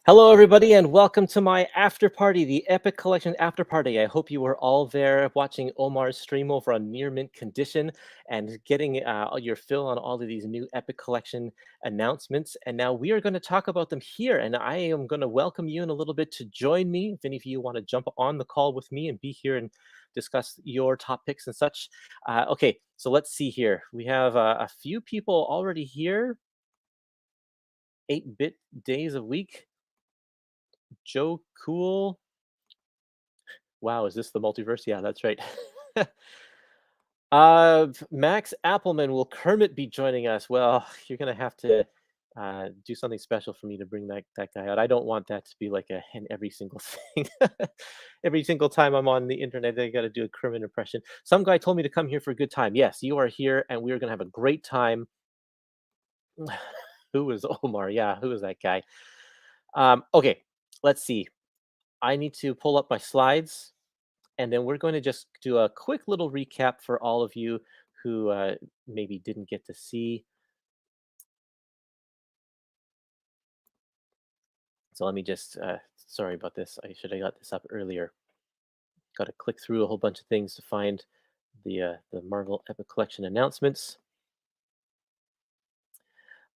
Hello, everybody, and welcome to my after party, the Epic Collection after party. I hope you were all there watching Omar's stream over on near mint condition and getting your fill on all of these new Epic Collection announcements. And now we are going to talk about them here. And I am going to welcome you in a little bit to join me. If any of you want to jump on the call with me and be here and discuss your top picks and such. Okay, so let's see here. We have a few people already here. 8-bit days a week. Joe Cool. Wow, is this the multiverse? Yeah, that's right. Max Appleman, will Kermit be joining us? Well, you're gonna have to do something special for me to bring that guy out. I don't want that to be like in every single thing. Every single time I'm on the internet, I got to do a Kermit impression. Some guy told me to come here for a good time. Yes, you are here, and we are gonna have a great time. Who is Omar? Yeah, who is that guy? Okay, let's see. I need to pull up my slides. And then we're going to just do a quick little recap for all of you who maybe didn't get to see. So let me just, sorry about this. I should have got this up earlier. Got to click through a whole bunch of things to find the Marvel Epic Collection announcements.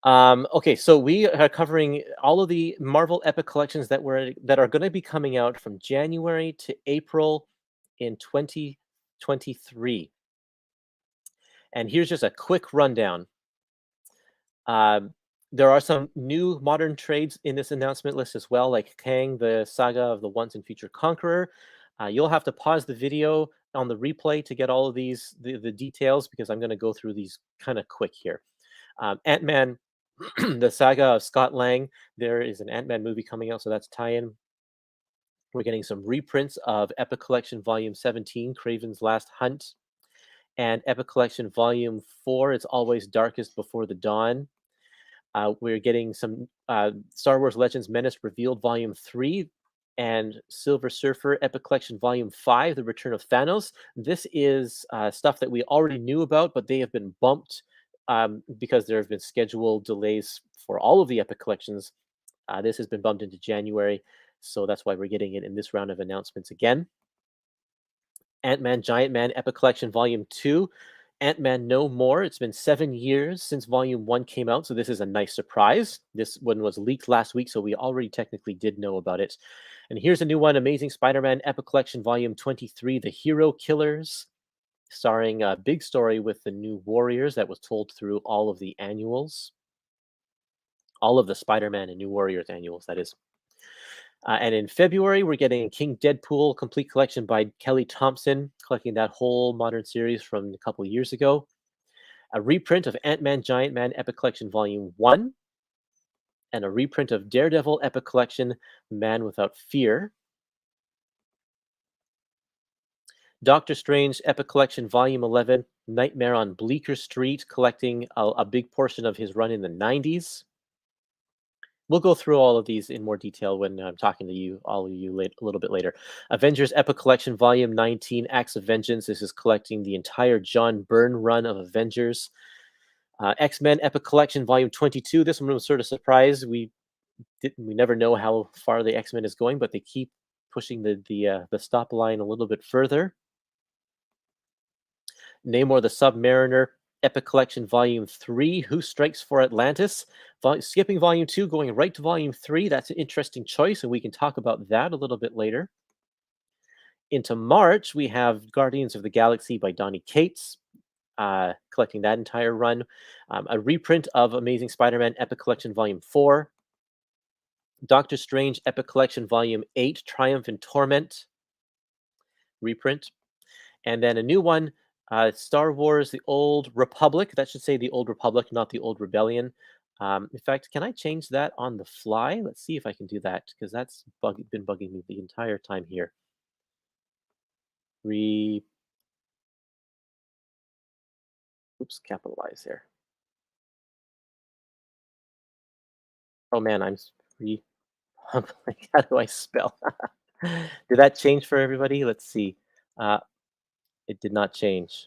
Okay, so we are covering all of the Marvel Epic Collections that are going to be coming out from January to April in 2023. And here's just a quick rundown. There are some new modern trades in this announcement list as well, like Kang, the Saga of the Once and Future Conqueror. You'll have to pause the video on the replay to get all of these the details because I'm going to go through these kind of quick here. Ant-Man, the Saga of Scott Lang. There is an Ant-Man movie coming out, so that's tie-in. We're getting some reprints of Epic Collection Volume 17, Kraven's Last Hunt, and Epic Collection Volume 4, It's Always Darkest Before the Dawn. We're getting some Star Wars Legends Menace Revealed Volume 3 and Silver Surfer Epic Collection Volume 5, The Return of Thanos. This is stuff that we already knew about, but they have been bumped because there have been schedule delays for all of the Epic Collections. This has been bumped into January, so that's why we're getting it in this round of announcements again. Ant-Man Giant Man Epic Collection Volume 2. Ant-Man No More. It's been 7 years since Volume 1 came out, so this is a nice surprise. This one was leaked last week, so we already technically did know about it. And here's a new one, Amazing Spider-Man Epic Collection Volume 23, The Hero Killers, starring a big story with the new Warriors that was told through all of the annuals. All of the Spider-Man and New Warriors annuals, that is. And in February, we're getting King Deadpool Complete Collection by Kelly Thompson, collecting that whole modern series from a couple years ago. A reprint of Ant-Man Giant Man Epic Collection Volume 1, and a reprint of Daredevil Epic Collection Man Without Fear. Doctor Strange Epic Collection Volume 11, Nightmare on Bleecker Street, collecting a big portion of his run in the 90s. We'll go through all of these in more detail when I'm talking to you, all of you, a little bit later. Avengers Epic Collection Volume 19, Acts of Vengeance. This is collecting the entire John Byrne run of Avengers. X-Men Epic Collection Volume 22. This one was sort of surprised. We never know how far the X-Men is going, but they keep pushing the stop line a little bit further. Namor the Submariner Epic Collection Volume 3, Who Strikes for Atlantis? Skipping Volume 2, going right to Volume 3. That's an interesting choice, and we can talk about that a little bit later. Into March, we have Guardians of the Galaxy by Donny Cates, collecting that entire run. A reprint of Amazing Spider-Man Epic Collection Volume 4. Doctor Strange Epic Collection Volume 8, Triumph and Torment, reprint. And then a new one, Star Wars: The Old Republic. That should say The Old Republic, not The Old Rebellion. In fact, can I change that on the fly? Let's see if I can do that, because that's been bugging me the entire time here. Oops, capitalize there. Oh man, I'm how do I spell? Did that change for everybody? Let's see. It did not change.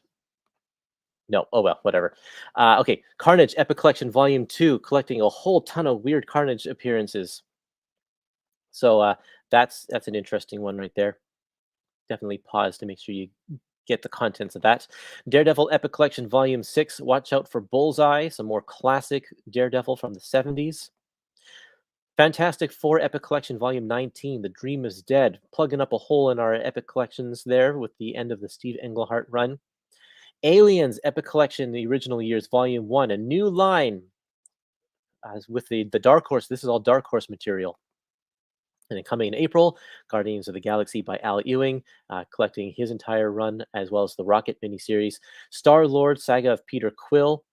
No, oh well, whatever. Okay, Carnage Epic Collection Volume 2, collecting a whole ton of weird Carnage appearances. So that's an interesting one right there. Definitely pause to make sure you get the contents of that. Daredevil Epic Collection Volume 6. Watch out for Bullseye, some more classic Daredevil from the 70s. Fantastic Four Epic Collection Volume 19. The Dream is Dead. Plugging up a hole in our Epic Collections there with the end of the Steve Englehart run. Aliens Epic Collection, the original years, Volume 1. A new line with the Dark Horse. This is all Dark Horse material. And then coming in April, Guardians of the Galaxy by Al Ewing, collecting his entire run, as well as the Rocket miniseries. Star-Lord, Saga of Peter Quill,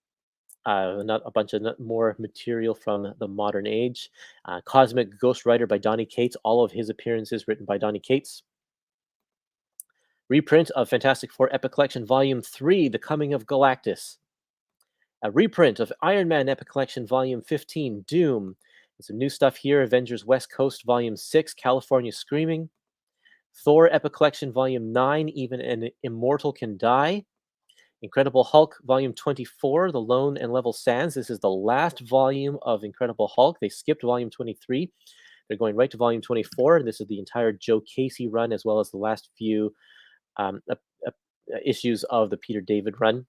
a bunch of more material from the modern age. Cosmic Ghost Rider by Donny Cates, all of his appearances written by Donny Cates. Reprint of Fantastic Four Epic Collection Volume 3, The Coming of Galactus. A reprint of Iron Man Epic Collection Volume 15, Doom. And some new stuff here, Avengers West Coast Volume 6, California Screaming. Thor Epic Collection Volume 9, Even an Immortal Can Die. Incredible Hulk Volume 24, The Lone and Level Sands. This is the last volume of Incredible Hulk. They skipped Volume 23. They're going right to Volume 24. And this is the entire Joe Casey run, as well as the last few issues of the Peter David run.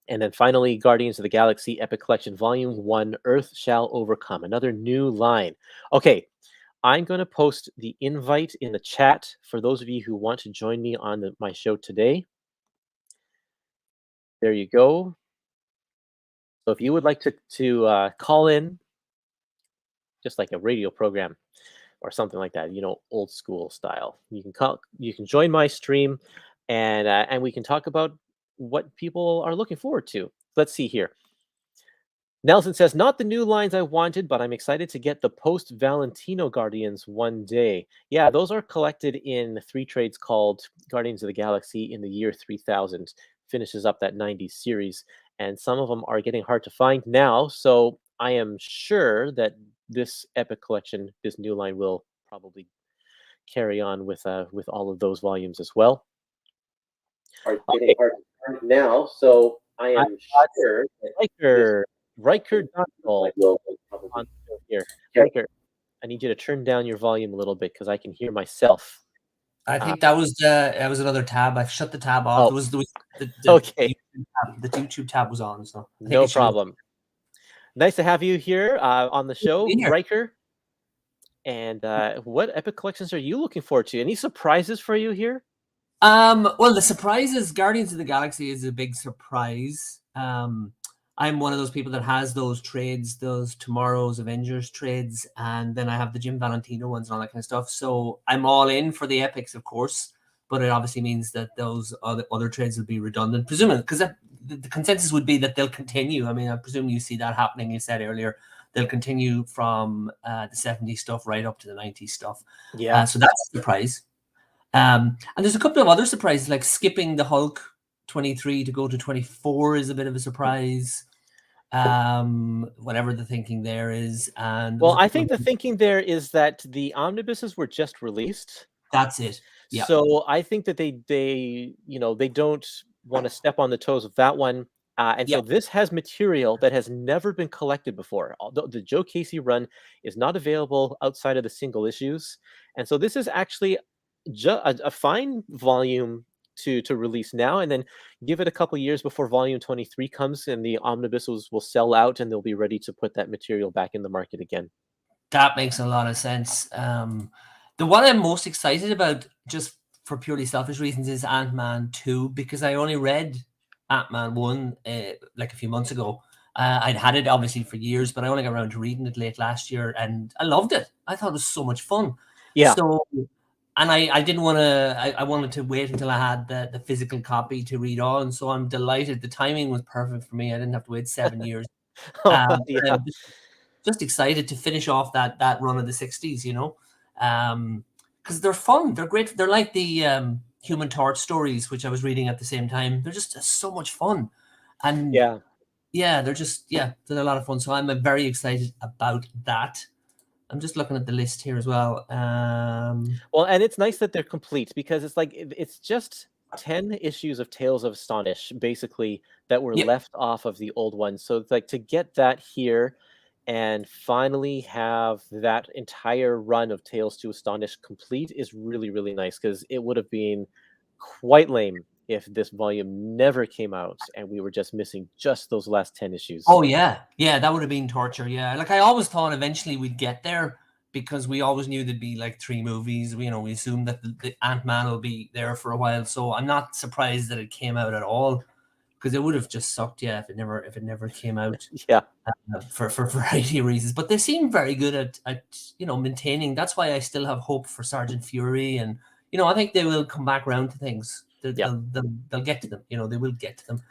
And then finally, Guardians of the Galaxy Epic Collection Volume 1, Earth Shall Overcome. Another new line. Okay, I'm going to post the invite in the chat for those of you who want to join me on my show today. There you go. So if you would like to call in, just like a radio program or something like that, old school style, you can join my stream, and we can talk about what people are looking forward to. Let's see here. Nelson says, not the new lines I wanted, but I'm excited to get the post-Valentino Guardians one day. Yeah, those are collected in 3 trades called Guardians of the Galaxy in the year 3000. Finishes up that 90s series, and some of them are getting hard to find now, so I am sure that this Epic Collection, this new line, will probably carry on with all of those volumes as well. Are getting hard to find now, so I am sure that Riker Donald will on here. Riker, I need you to turn down your volume a little bit because I can hear myself. I think that was another tab. I've shut the tab off. Oh, the okay. The YouTube tab was on, so no problem. Nice to have you here on the show, Riker. And what Epic Collections are you looking forward to? Any surprises for you here? Well, the surprise is Guardians of the Galaxy is a big surprise. I'm one of those people that has those trades, those Tomorrow's Avengers trades, and then I have the Jim Valentino ones and all that kind of stuff. So I'm all in for the epics, of course, but it obviously means that those other trades will be redundant, presumably, because the consensus would be that they'll continue. I mean, I presume you see that happening. You said earlier they'll continue from the 70s stuff right up to the 90s stuff. Yeah. So that's a surprise. And there's a couple of other surprises, like skipping the Hulk 23 to go to 24 is a bit of a surprise. Whatever the thinking there is. And well, I think the thinking there is that the omnibuses were just released. That's it. Yeah. So I think that they don't want to step on the toes of that one. And so this has material that has never been collected before. Although the Joe Casey run is not available outside of the single issues. And so this is actually a fine volume to release now, and then give it a couple years before volume 23 comes and the omnibuses will sell out and they'll be ready to put that material back in the market again. That makes a lot of sense. The one I'm most excited about, just for purely selfish reasons, is Ant-Man 2, because I only read Ant-Man 1 like a few months ago. I'd had it obviously for years, but I only got around to reading it late last year, and I loved it. I thought it was so much fun. Yeah. So, and I didn't want to, I wanted to wait until I had the physical copy to read on. So I'm delighted. The timing was perfect for me. I didn't have to wait 7 years. Yeah. Just excited to finish off that run of the 60s, because they're fun. They're great. They're like the Human Torch stories, which I was reading at the same time. They're just so much fun. And they're just, they're a lot of fun. So I'm very excited about that. I'm just looking at the list here as well. Well, and it's nice that they're complete, because it's like it's just 10 issues of Tales of Astonish, basically, that were left off of the old ones. So it's like to get that here and finally have that entire run of Tales to Astonish complete is really, really nice, because it would have been quite lame if this volume never came out and we were just missing just those last 10 issues. Oh yeah, yeah, that would have been torture. Yeah, like I always thought eventually we'd get there because we always knew there'd be like 3 movies. You know, we assumed that the Ant-Man will be there for a while, so I'm not surprised that it came out at all, because it would have just sucked, yeah, if it never came out. Yeah, for a variety of reasons. But they seem very good at maintaining. That's why I still have hope for Sergeant Fury, and I think they will come back around to things. They'll get to them. They will get to them.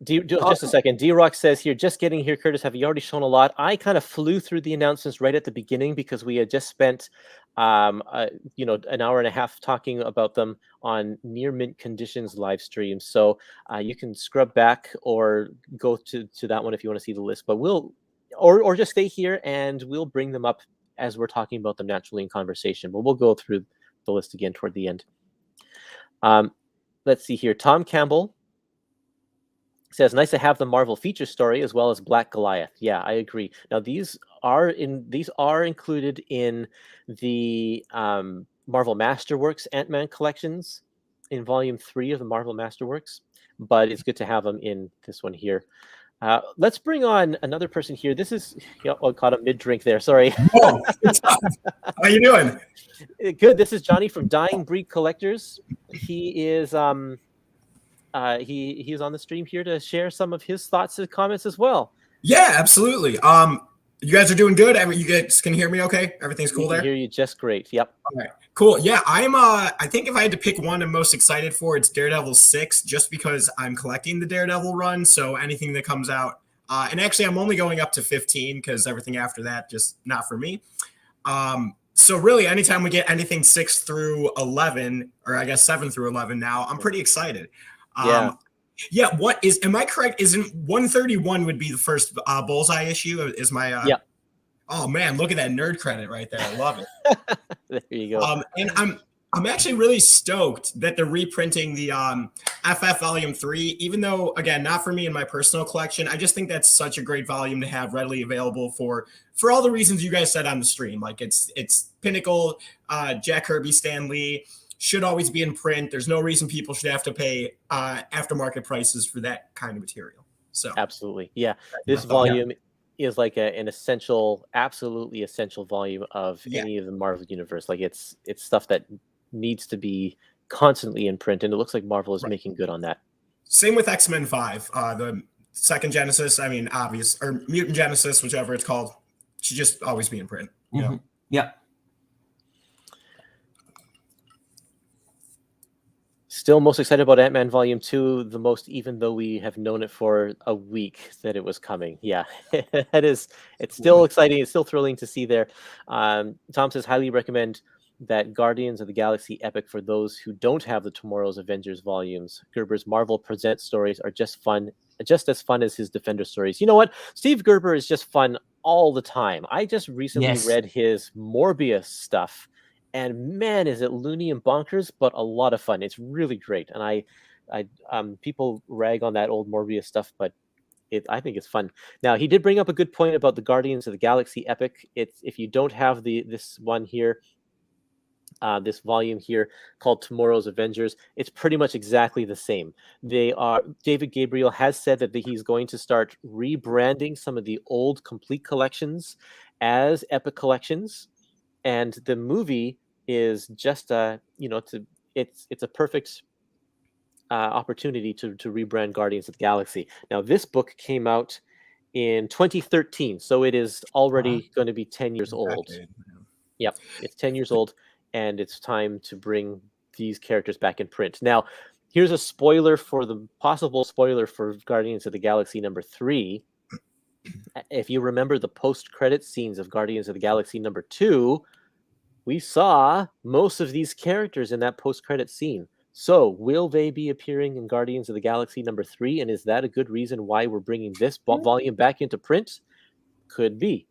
Just a second. D-Rock says here, just getting here, Kurtis, have you already shown a lot? I kind of flew through the announcements right at the beginning because we had just spent an hour and a half talking about them on near mint conditions live stream. So you can scrub back or go to that one if you want to see the list. But or just stay here and we'll bring them up as we're talking about them naturally in conversation. But we'll go through the list again toward the end. Let's see here. Tom Campbell says, nice to have the Marvel feature story as well as Black Goliath. Yeah, I agree. Now these are included in the Marvel Masterworks Ant-Man collections in volume 3 of the Marvel Masterworks, but it's good to have them in this one here. Let's bring on another person here. This is caught a mid-drink there. Sorry. Whoa, how you doing? Good. This is Johnny from Dying Breed Collectors. He is he is on the stream here to share some of his thoughts and comments as well. Yeah, absolutely. You guys are doing good. You guys can hear me okay? Everything's cool there? I hear you just great. Yep. All right, cool. Yeah, I think if I had to pick one I'm most excited for, it's Daredevil 6, just because I'm collecting the Daredevil run, so anything that comes out. And actually, I'm only going up to 15 because everything after that, just not for me. So really, anytime we get anything 6 through 11, or I guess 7 through 11 now, I'm pretty excited. Yeah. Am I correct? Isn't 131 would be the first Bullseye issue? Is my yeah. Oh man, look at that nerd credit right there. I love it. There you go. And I'm actually really stoked that they're reprinting the FF Volume 3, even though, again, not for me in my personal collection. I just think that's such a great volume to have readily available for all the reasons you guys said on the stream. Like it's pinnacle, Jack Kirby, Stan Lee. Should always be in print. There's no reason people should have to pay aftermarket prices for that kind of material. So absolutely, yeah. This volume is like an essential, absolutely essential volume of any of the Marvel universe. Like it's stuff that needs to be constantly in print, and it looks like Marvel is making good on that. Same with X-Men 5, the second Genesis. I mean, obvious, or Mutant Genesis, whichever it's called, should just always be in print. Mm-hmm. Yeah. Still most excited about Ant-Man Volume 2 the most, even though we have known it for a week that it was coming. Yeah, it's still exciting. It's still thrilling to see there. Tom says, highly recommend that Guardians of the Galaxy epic for those who don't have the Tomorrow's Avengers volumes. Gerber's Marvel Presents stories are just as fun as his Defender stories. You know what? Steve Gerber is just fun all the time. I just recently read his Morbius stuff. And man, is it loony and bonkers, but a lot of fun. It's really great. And I people rag on that old Morbius stuff, but I think it's fun. Now, he did bring up a good point about the Guardians of the Galaxy epic. If you don't have this one here, this volume here called Tomorrow's Avengers, it's pretty much exactly the same. David Gabriel has said that he's going to start rebranding some of the old complete collections as epic collections. And the movie is just it's a perfect opportunity to rebrand Guardians of the Galaxy. Now, this book came out in 2013, so it is already going to be 10 years old. Yep, it's 10 years old, and it's time to bring these characters back in print. Now, here's a possible spoiler for Guardians of the Galaxy number 3. If you remember the post-credit scenes of Guardians of the Galaxy number 2, we saw most of these characters in that post-credit scene. So will they be appearing in Guardians of the Galaxy number 3? And is that a good reason why we're bringing this volume back into print? Could be.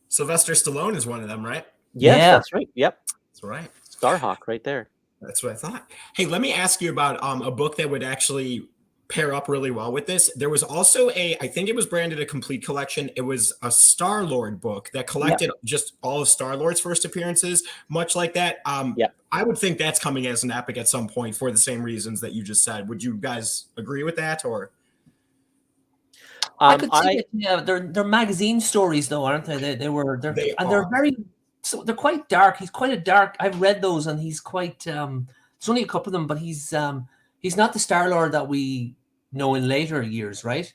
Sylvester Stallone is one of them, right? Yes, that's right. Yep. That's right. Starhawk right there. That's what I thought. Hey, let me ask you about a book that would actually pair up really well with this. There was also I think it was branded a complete collection. It was a Star-Lord book that collected just all of Star-Lord's first appearances, much like that. I would think that's coming as an epic at some point for the same reasons that you just said. Would you guys agree with that, or? I could see it. Yeah, they're magazine stories though, aren't they? They're quite dark. He's quite a dark. I've read those, and he's quite. There's only a couple of them, but he's not the Star-Lord that we know in later years, right?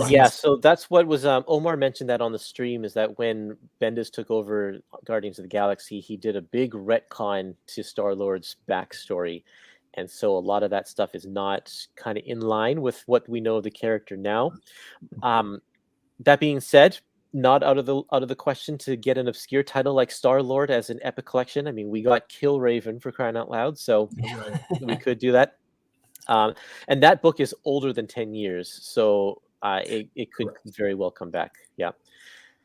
Yeah, so that's what was Omar mentioned that on the stream, is that when Bendis took over Guardians of the Galaxy, he did a big retcon to Star-Lord's backstory. And so a lot of that stuff is not kind of in line with what we know of the character now. That being said, not out of the question to get an obscure title like Star-Lord as an epic collection. I mean, we got Kill Raven, for crying out loud, so we could do that. And that book is older than 10 years, so it could very well come back. Yeah.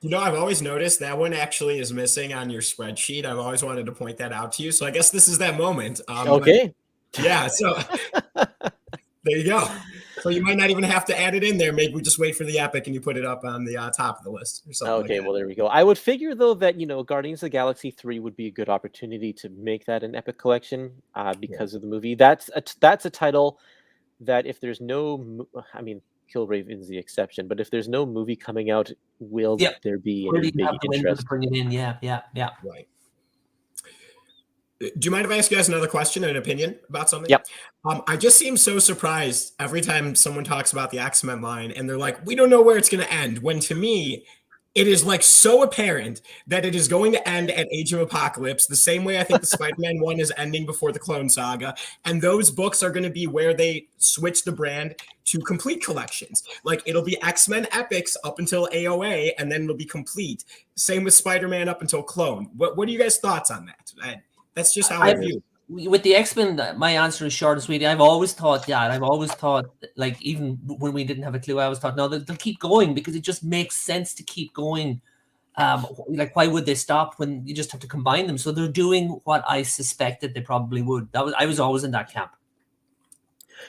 You know, I've always noticed that one actually is missing on your spreadsheet. I've always wanted to point that out to you, so I guess this is that moment. Okay. Yeah, so there you go. So you might not even have to add it in there. Maybe we just wait for the epic and you put it up on the top of the list or something. Okay, well, there we go. I would figure, though, that, Guardians of the Galaxy 3 would be a good opportunity to make that an epic collection because of the movie. That's a title that if there's no, I mean, Kill Raven's the exception, but if there's no movie coming out, will there be any big interest? Bring it in, yeah. Right. Do you mind if I ask you guys another question and an opinion about something? Yep. I just seem so surprised every time someone talks about the X-Men line and they're like, we don't know where it's going to end. When to me, it is like so apparent that it is going to end at Age of Apocalypse, the same way I think the Spider-Man one is ending before the Clone Saga. And those books are going to be where they switch the brand to complete collections. Like it'll be X-Men epics up until AOA, and then it'll be complete. Same with Spider-Man up until Clone. What are you guys' thoughts on that? That's just how I view it. With the X-Men, my answer is short and sweet. I've always thought, like, even when we didn't have a clue, I always thought, no, they'll keep going because it just makes sense to keep going. Like, why would they stop when you just have to combine them? So they're doing what I suspected they probably would. I was always in that camp.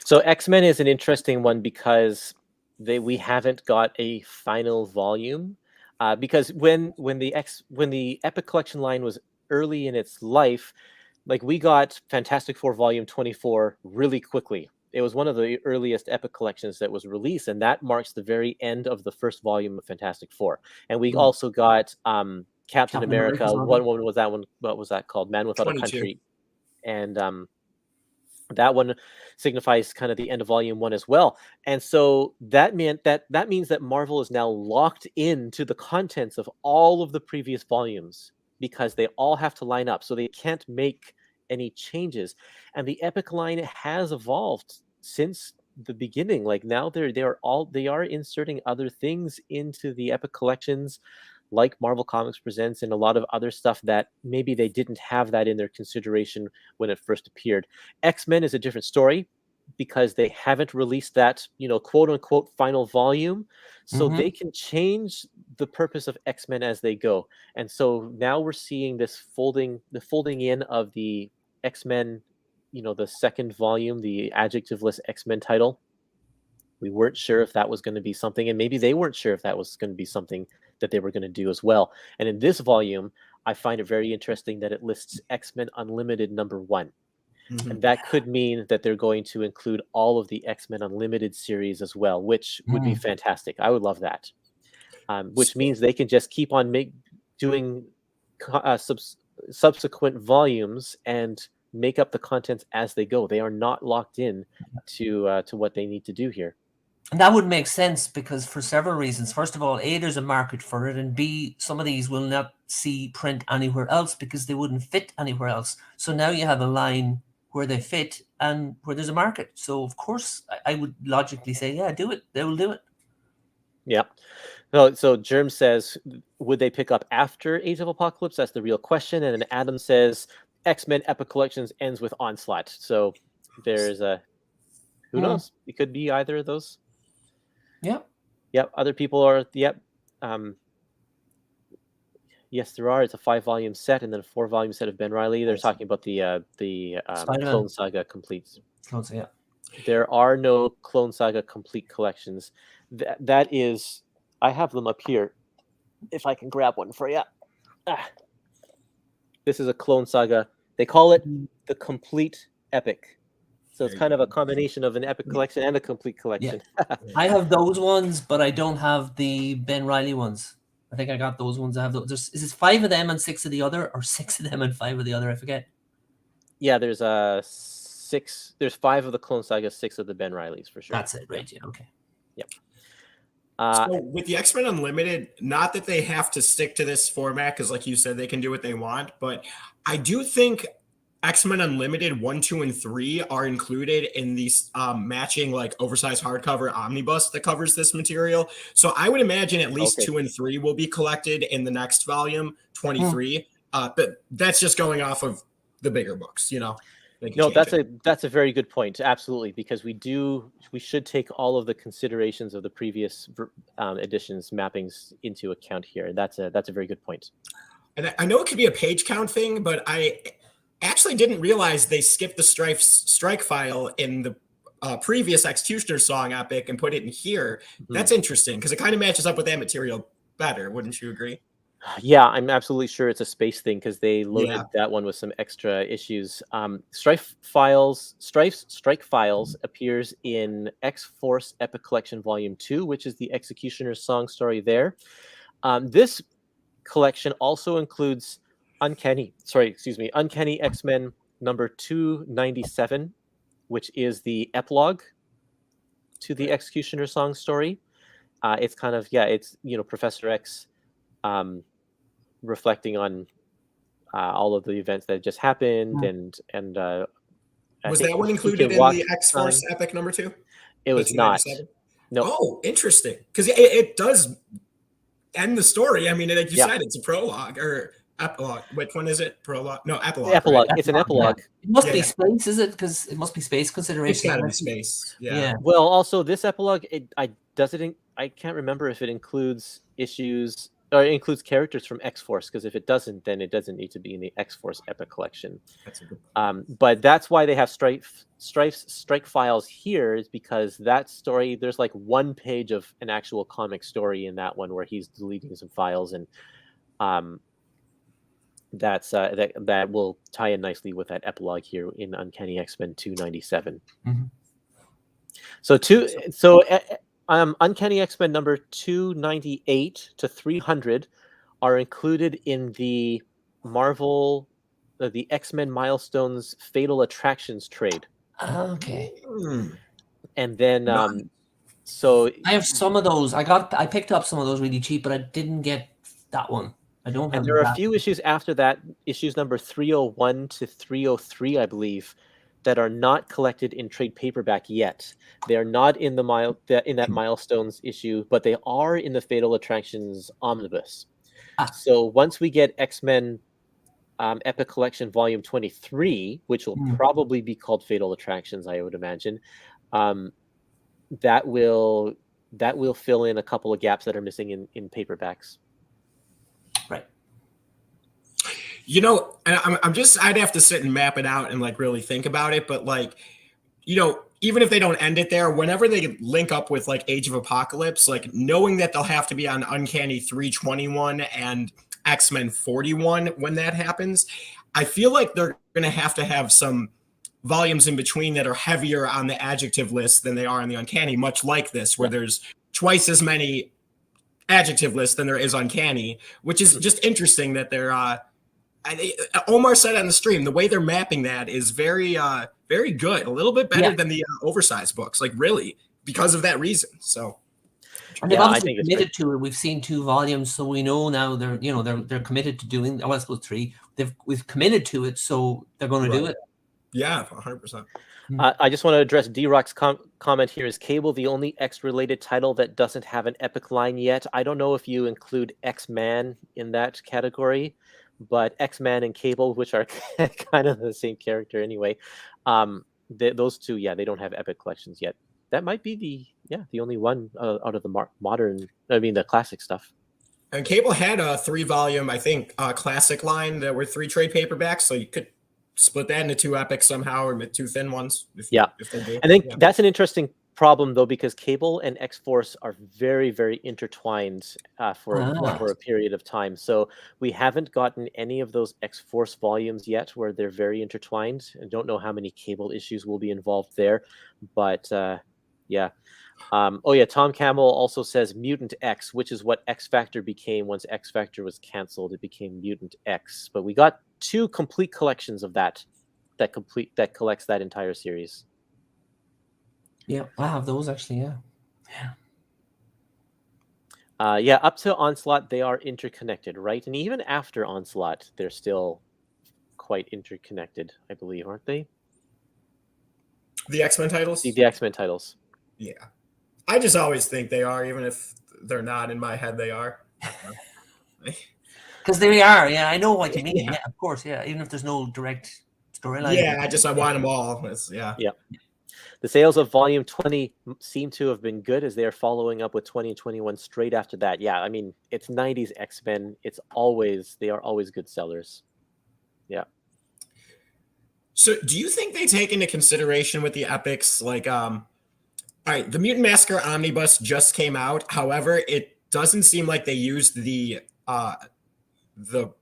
So X-Men is an interesting one because we haven't got a final volume. Because when the Epic Collection line was early in its life, like we got Fantastic Four Volume 24 really quickly. It was one of the earliest Epic collections that was released, and that marks the very end of the first volume of Fantastic Four. And we also got Captain America. What was that one? What was that called? Man Without 22. A Country. And that one signifies kind of the end of Volume 1 as well. And so that means that Marvel is now locked into the contents of all of the previous volumes, because they all have to line up, so they can't make any changes. And the Epic line has evolved since the beginning. Like now they are inserting other things into the Epic collections, like Marvel Comics Presents and a lot of other stuff that maybe they didn't have that in their consideration when it first appeared. X-Men is a different story because they haven't released that, quote unquote final volume. So they can change the purpose of X-Men as they go. And so now we're seeing the folding in of the X-Men, the second volume, the adjectiveless X-Men title. We weren't sure if that was going to be something, and maybe they weren't sure if that was going to be something that they were going to do as well. And in this volume, I find it very interesting that it lists X-Men Unlimited #1. And that could mean that they're going to include all of the X-Men Unlimited series as well, which would be fantastic. I would love that. Which means they can just keep on doing subsequent volumes and make up the contents as they go. They are not locked in to what they need to do here. And that would make sense because for several reasons. First of all, A, there's a market for it, and B, some of these will not see print anywhere else because they wouldn't fit anywhere else. So now you have a line where they fit and where there's a market. So of course I would logically say, yeah, do it. They will do it. Yeah. No, so Germ says, would they pick up after Age of Apocalypse? That's the real question. And then Adam says, X-Men Epic Collections ends with Onslaught. So there's who knows? It could be either of those. Yep. Yep. Other people are, yes, there are. It's a 5-volume set and then a 4-volume set of Ben Reilly. They're talking about the Clone Saga completes. Clone Saga, yeah. There are no Clone Saga complete collections. That is, I have them up here. If I can grab one for you. This is a Clone Saga. They call it the complete epic. So it's kind of a combination of an epic collection and a complete collection. Yeah. I have those ones, but I don't have the Ben Reilly ones. I think I got those ones. I have those. Is it 5 of them and 6 of the other, or 6 of them and 5 of the other? I forget. Yeah, there's 6. There's 5 of the Clone Saga, 6 of the Ben Reillys for sure. That's it, right? Yeah. Okay. Yep. So with the X-Men Unlimited, not that they have to stick to this format, because like you said, they can do what they want, but I do think X-Men Unlimited 1, 2, and 3 are included in these matching like oversized hardcover omnibus that covers this material. So I would imagine at least 2 and 3 will be collected in the next volume, 23. But that's just going off of the bigger books, you know. No, that's a very good point. Absolutely, because we should take all of the considerations of the previous editions mappings into account here. That's a very good point. And I know it could be a page count thing, but I actually didn't realize they skipped the strike file in the previous Executioner Song epic and put it in here. That's interesting because it kind of matches up with that material better. Wouldn't you agree? Yeah, I'm absolutely sure it's a space thing because they loaded that one with some extra issues. Strike Files appears in X-Force Epic Collection Volume 2, which is the Executioner's Song story there. This collection also includes Uncanny X-Men number 297, which is the epilogue to the Executioner's Song story. It's kind of, it's, Professor X reflecting on all of the events that just happened, and was that one included in the X-Force Epic number 2? It was not. No. Oh, interesting, because it does end the story. I mean, like you said, it's a prologue or epilogue. Which one is it? Prologue? No, epilogue. Epilogue. Right? It's an epilogue. It must be space, is it? Because it must be space consideration. It's gotta be space. Yeah. Well, also this epilogue, I can't remember if it includes issues. Or it includes characters from X-Force, because if it doesn't, then it doesn't need to be in the X-Force Epic Collection. That's a good but that's why they have Strike Files here, is because that story, there's like 1 page of an actual comic story in that one where he's deleting some files, and that will tie in nicely with that epilogue here in Uncanny X-Men 297. Uncanny X-Men number 298 to 300 are included in the Marvel, the X-Men Milestones Fatal Attractions trade. Okay. And then, I have some of those. I picked up some of those really cheap, but I didn't get that one. I don't have. And there are a few issues after that, issues number 301 to 303, I believe, that are not collected in trade paperback yet. They are not in that Milestones issue, but they are in the Fatal Attractions omnibus. So once we get X-Men Epic Collection Volume 23, which will probably be called Fatal Attractions, I would imagine, that will fill in a couple of gaps that are missing in paperbacks. Right. I'd have to sit and map it out and like really think about it. But like, even if they don't end it there, whenever they link up with like Age of Apocalypse, like knowing that they'll have to be on Uncanny 321 and X-Men 41 when that happens, I feel like they're going to have some volumes in between that are heavier on the adjective list than they are on the Uncanny, much like this, where there's twice as many adjective lists than there is Uncanny, which is just interesting that they're Omar said on the stream, the way they're mapping that is very, very good. A little bit better than the oversized books, like really, because of that reason. So, and they've obviously committed to it. We've seen 2 volumes, so we know now they're committed to doing. Well, I suppose 3. We've committed to it, so they're going to do it. Yeah, 100%. I just want to address D-Rock's comment here. Is Cable the only X-related title that doesn't have an epic line yet? I don't know if you include X-Man in that category, but X-Man and Cable, which are kind of the same character anyway, those two, they don't have epic collections yet. That might be the only one out of the the classic stuff. And Cable had a 3-volume, I think, classic line that were 3 trade paperbacks, so you could split that into 2 epics somehow, or 2 thin ones. If they do. I think that's an interesting problem though, because Cable and X-Force are very, very intertwined for a period of time. So we haven't gotten any of those X-Force volumes yet where they're very intertwined. I don't know how many Cable issues will be involved there, but yeah. Tom Camel also says Mutant X, which is what X Factor became once X Factor was canceled. It became Mutant X, but we got 2 complete collections of that collects that entire series. Yeah, I have those actually. Up to Onslaught, they are interconnected, right? And even after Onslaught, they're still quite interconnected, I believe, aren't they? The X-Men titles? The X-Men titles. Yeah. I just always think they are, even if they're not. In my head, they are. Because they are, I know what you mean. Yeah, of course, even if there's no direct storyline. Yeah, I want them all. Yeah. The sales of Volume 20 seem to have been good, as they are following up with 20 and 21 straight after that. Yeah, I mean, it's 90s X-Men. They are always good sellers. Yeah. So do you think they take into consideration with the epics, like, all right, the Mutant Massacre Omnibus just came out. However, it doesn't seem like they used the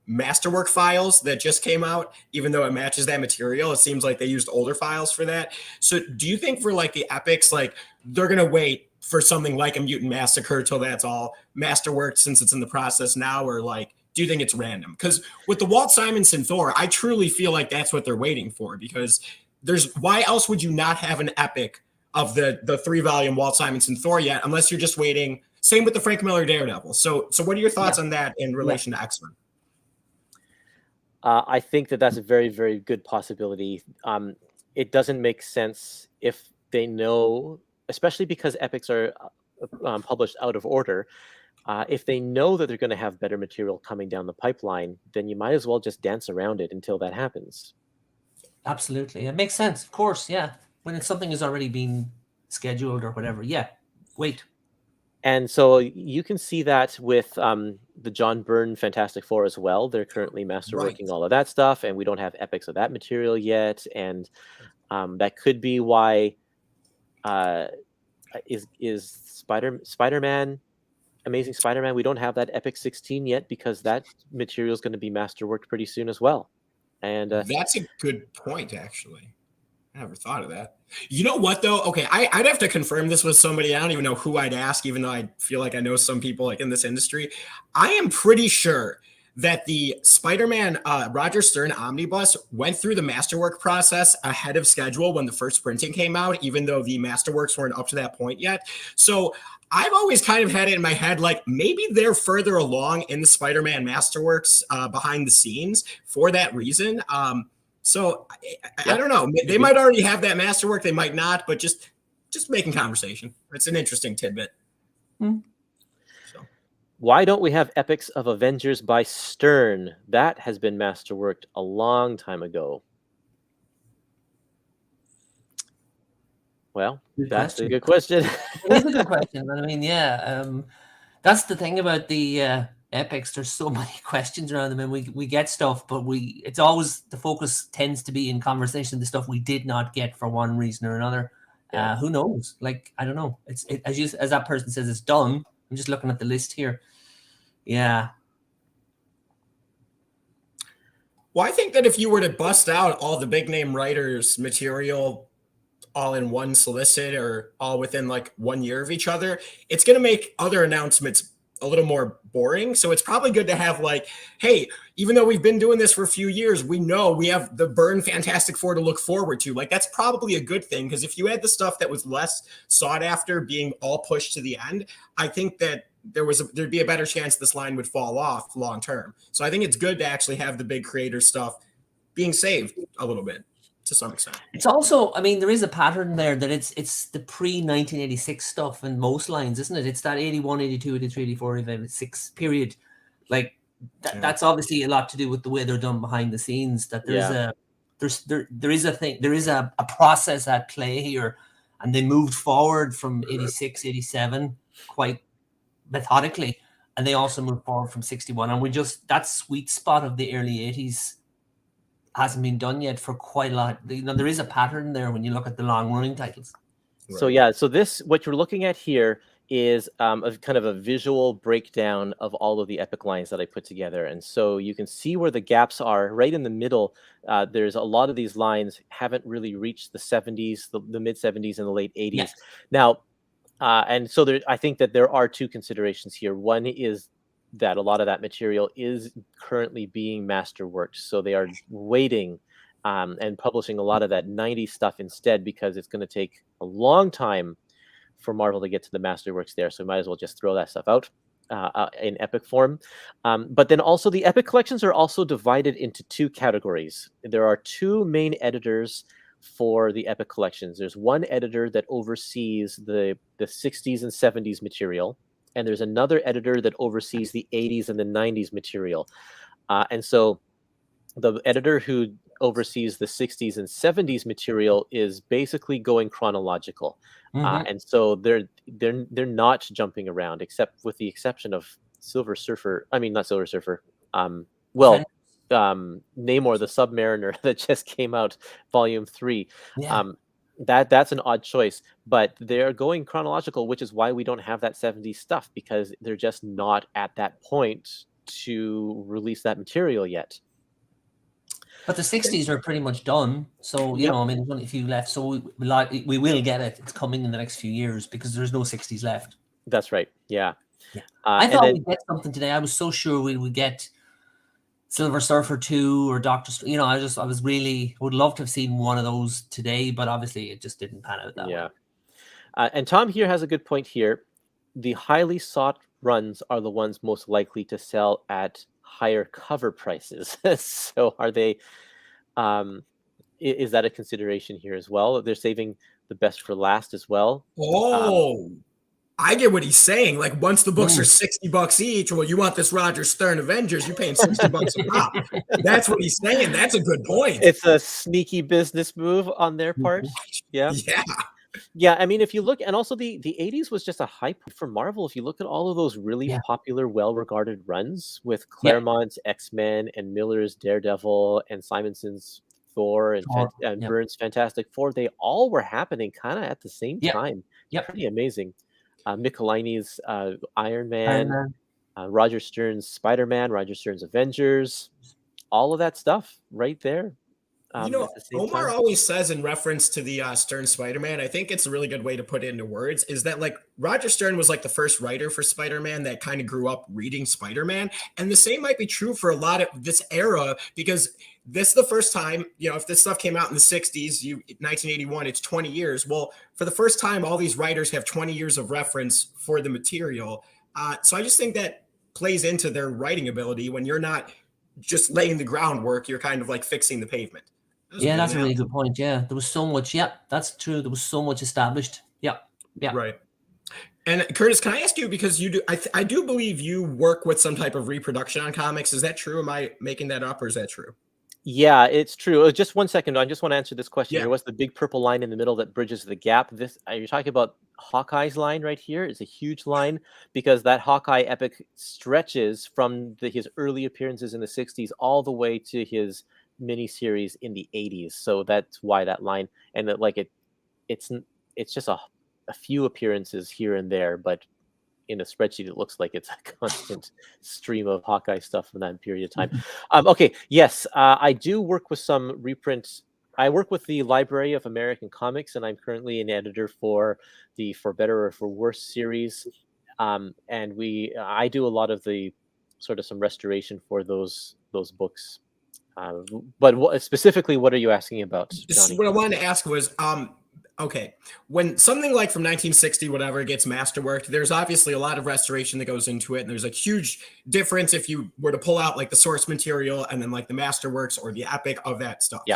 Masterwork files that just came out, even though it matches that material. It seems like they used older files for that. So do you think for like the epics, like they're going to wait for something like a Mutant Massacre till that's all Masterwork since it's in the process now? Or like, do you think it's random? Because with the Walt Simonson Thor, I truly feel like that's what they're waiting for, because why else would you not have an epic of the 3-volume Walt Simonson Thor yet, unless you're just waiting? Same with the Frank Miller Daredevil. So what are your thoughts on that in relation to X-Men? I think that's a very, very good possibility. It doesn't make sense if they know, especially because epics are published out of order. If they know that they're going to have better material coming down the pipeline, then you might as well just dance around it until that happens. Absolutely. It makes sense. Of course. Yeah. When something has already been scheduled or whatever. Yeah. Wait. And so you can see that with the John Byrne Fantastic Four as well. They're currently masterworking all of that stuff, and we don't have epics of that material yet. And that could be why is Spider-Man, Amazing Spider-Man, we don't have that Epic 16 yet, because that material is going to be masterworked pretty soon as well. And that's a good point, actually. I never thought of that. You know what, though? Okay, I'd have to confirm this with somebody. I don't even know who I'd ask, even though I feel like I know some people like in this industry. I am pretty sure that the Spider-Man Roger Stern Omnibus went through the Masterwork process ahead of schedule when the first printing came out, even though the Masterworks weren't up to that point yet. So I've always kind of had it in my head, like maybe they're further along in the Spider-Man Masterworks behind the scenes for that reason. So I don't know. They might already have that Masterwork. They might not, but just making conversation. It's an interesting tidbit. So. Why don't we have epics of Avengers by Stern? That has been masterworked a long time ago. Well, that's a good question. It is a good question. But I mean, that's the thing about the epics. There's so many questions around them, and we get stuff, but it's always, the focus tends to be in conversation the stuff we did not get for one reason or another. Who knows? Like, I don't know. As that person says, it's done. I'm just looking at the list here. Yeah. Well, I think that if you were to bust out all the big name writers' material all in one solicit, or all within like 1 year of each other, it's going to make other announcements a little more boring. So it's probably good to have like, hey, even though we've been doing this for a few years, we know we have the Byrne Fantastic Four to look forward to. Like, that's probably a good thing, because if you had the stuff that was less sought after being all pushed to the end, I think that there'd be a better chance this line would fall off long term. So I think it's good to actually have the big creator stuff being saved a little bit to some extent. It's also, I mean, there is a pattern there that it's the pre-1986 stuff in most lines, isn't it? It's that 81, 82, 83, 84, 86 period. Like, that's obviously a lot to do with the way they're done behind the scenes, that there is a process at play here, and they moved forward from 86, 87 quite methodically, and they also moved forward from 61, and that sweet spot of the early 80s hasn't been done yet for quite a lot. You know, there is a pattern there when you look at the long running titles. So yeah, so this, what you're looking at here is a kind of a visual breakdown of all of the epic lines that I put together. And so you can see where the gaps are right in the middle. There's a lot of these lines haven't really reached the 70s, the mid 70s and the late 80s. Yeah. Now, and so I think that there are two considerations here. One is that a lot of that material is currently being masterworked. So they are waiting and publishing a lot of that 90s stuff instead, because it's going to take a long time for Marvel to get to the masterworks there. So we might as well just throw that stuff out in epic form. But then also the epic collections are also divided into two categories. There are two main editors for the epic collections. There's one editor that oversees the 60s and 70s material, and there's another editor that oversees the 80s and the 90s material. And so the editor who oversees the 60s and 70s material is basically going chronological. And so they're not jumping around, except with the exception of Silver Surfer. I mean, not Silver Surfer. Namor the Submariner that just came out, Volume 3. Yeah. That's an odd choice, but they're going chronological, which is why we don't have that 70s stuff, because they're just not at that point to release that material yet. But the 60s are pretty much done. So, you know, I mean, there's only a few left. So we will get it. It's coming in the next few years because there's no 60s left. That's right. Yeah. I thought we'd get something today. I was so sure we would get Silver Surfer 2 or Doctor, you know, I would love to have seen one of those today, but obviously it just didn't pan out that way. And Tom here has a good point here. The highly sought runs are the ones most likely to sell at higher cover prices. So are they, is that a consideration here as well? They're saving the best for last as well. I get what he's saying. Like, once the books are $60 each, well, you want this Roger Stern Avengers, you're paying $60 a pop. That's what he's saying. That's a good point. It's a sneaky business move on their part. Yeah. I mean, if you look, and also the 80s was just a hype for Marvel. If you look at all of those really popular, well-regarded runs with Claremont's X-Men and Miller's Daredevil and Simonson's Thor and Byrne's Fantastic Four, they all were happening kind of at the same time. Pretty amazing. Michelini's Iron Man, Roger Stern's Spider-Man, Roger Stern's Avengers, all of that stuff right there. You know, Omar always says in reference to the Stern Spider-Man, I think it's a really good way to put it into words, is that like Roger Stern was like the first writer for Spider-Man that kind of grew up reading Spider-Man. And the same might be true for a lot of this era, because this is the first time, you know, if this stuff came out in the 60s, 1981, it's 20 years. Well, for the first time, all these writers have 20 years of reference for the material. So I just think that plays into their writing ability. When you're not just laying the groundwork, you're kind of like fixing the pavement. That's a really good point. Yeah, there was so much. Yeah, that's true. There was so much established. Yeah. Right. And Kurtis, can I ask you, because you do, I do believe you work with some type of reproduction on comics. Is that true? Am I making that up, or is that true? Yeah, it's true. Just 1 second. I just want to answer this question. There was the big purple line in the middle that bridges the gap. This, you're talking about Hawkeye's line right here. It's a huge line, because that Hawkeye epic stretches from his early appearances in the 60s all the way to his miniseries in the 80s. So that's why that line, and that, like, it's just a few appearances here and there, but in a spreadsheet it looks like it's a constant stream of Hawkeye stuff from that period of time. Okay, yes, I do work with some reprints. I work with the Library of American Comics, and I'm currently an editor for the For Better or For Worse series, and I do a lot of the sort of some restoration for those books. But specifically, what are you asking about, Johnny? What I wanted to ask was, okay, when something like from 1960, whatever, gets masterworked, there's obviously a lot of restoration that goes into it. And there's a huge difference if you were to pull out like the source material and then like the masterworks or the epic of that stuff. Yeah.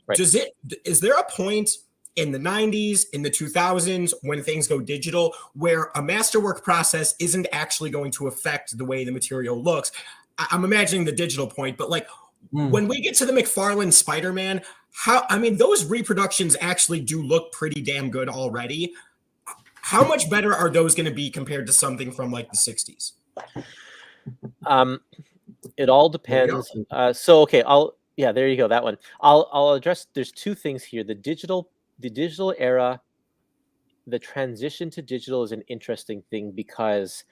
Right. Is there a point in the 90s, in the 2000s, when things go digital, where a masterwork process isn't actually going to affect the way the material looks? I'm imagining the digital point, but like, when we get to the McFarlane Spider-Man, those reproductions actually do look pretty damn good already. How much better are those going to be compared to something from like the 60s? It all depends. Okay, Yeah, there you go. That one. I'll address. There's two things here. The digital era, the transition to digital is an interesting thing because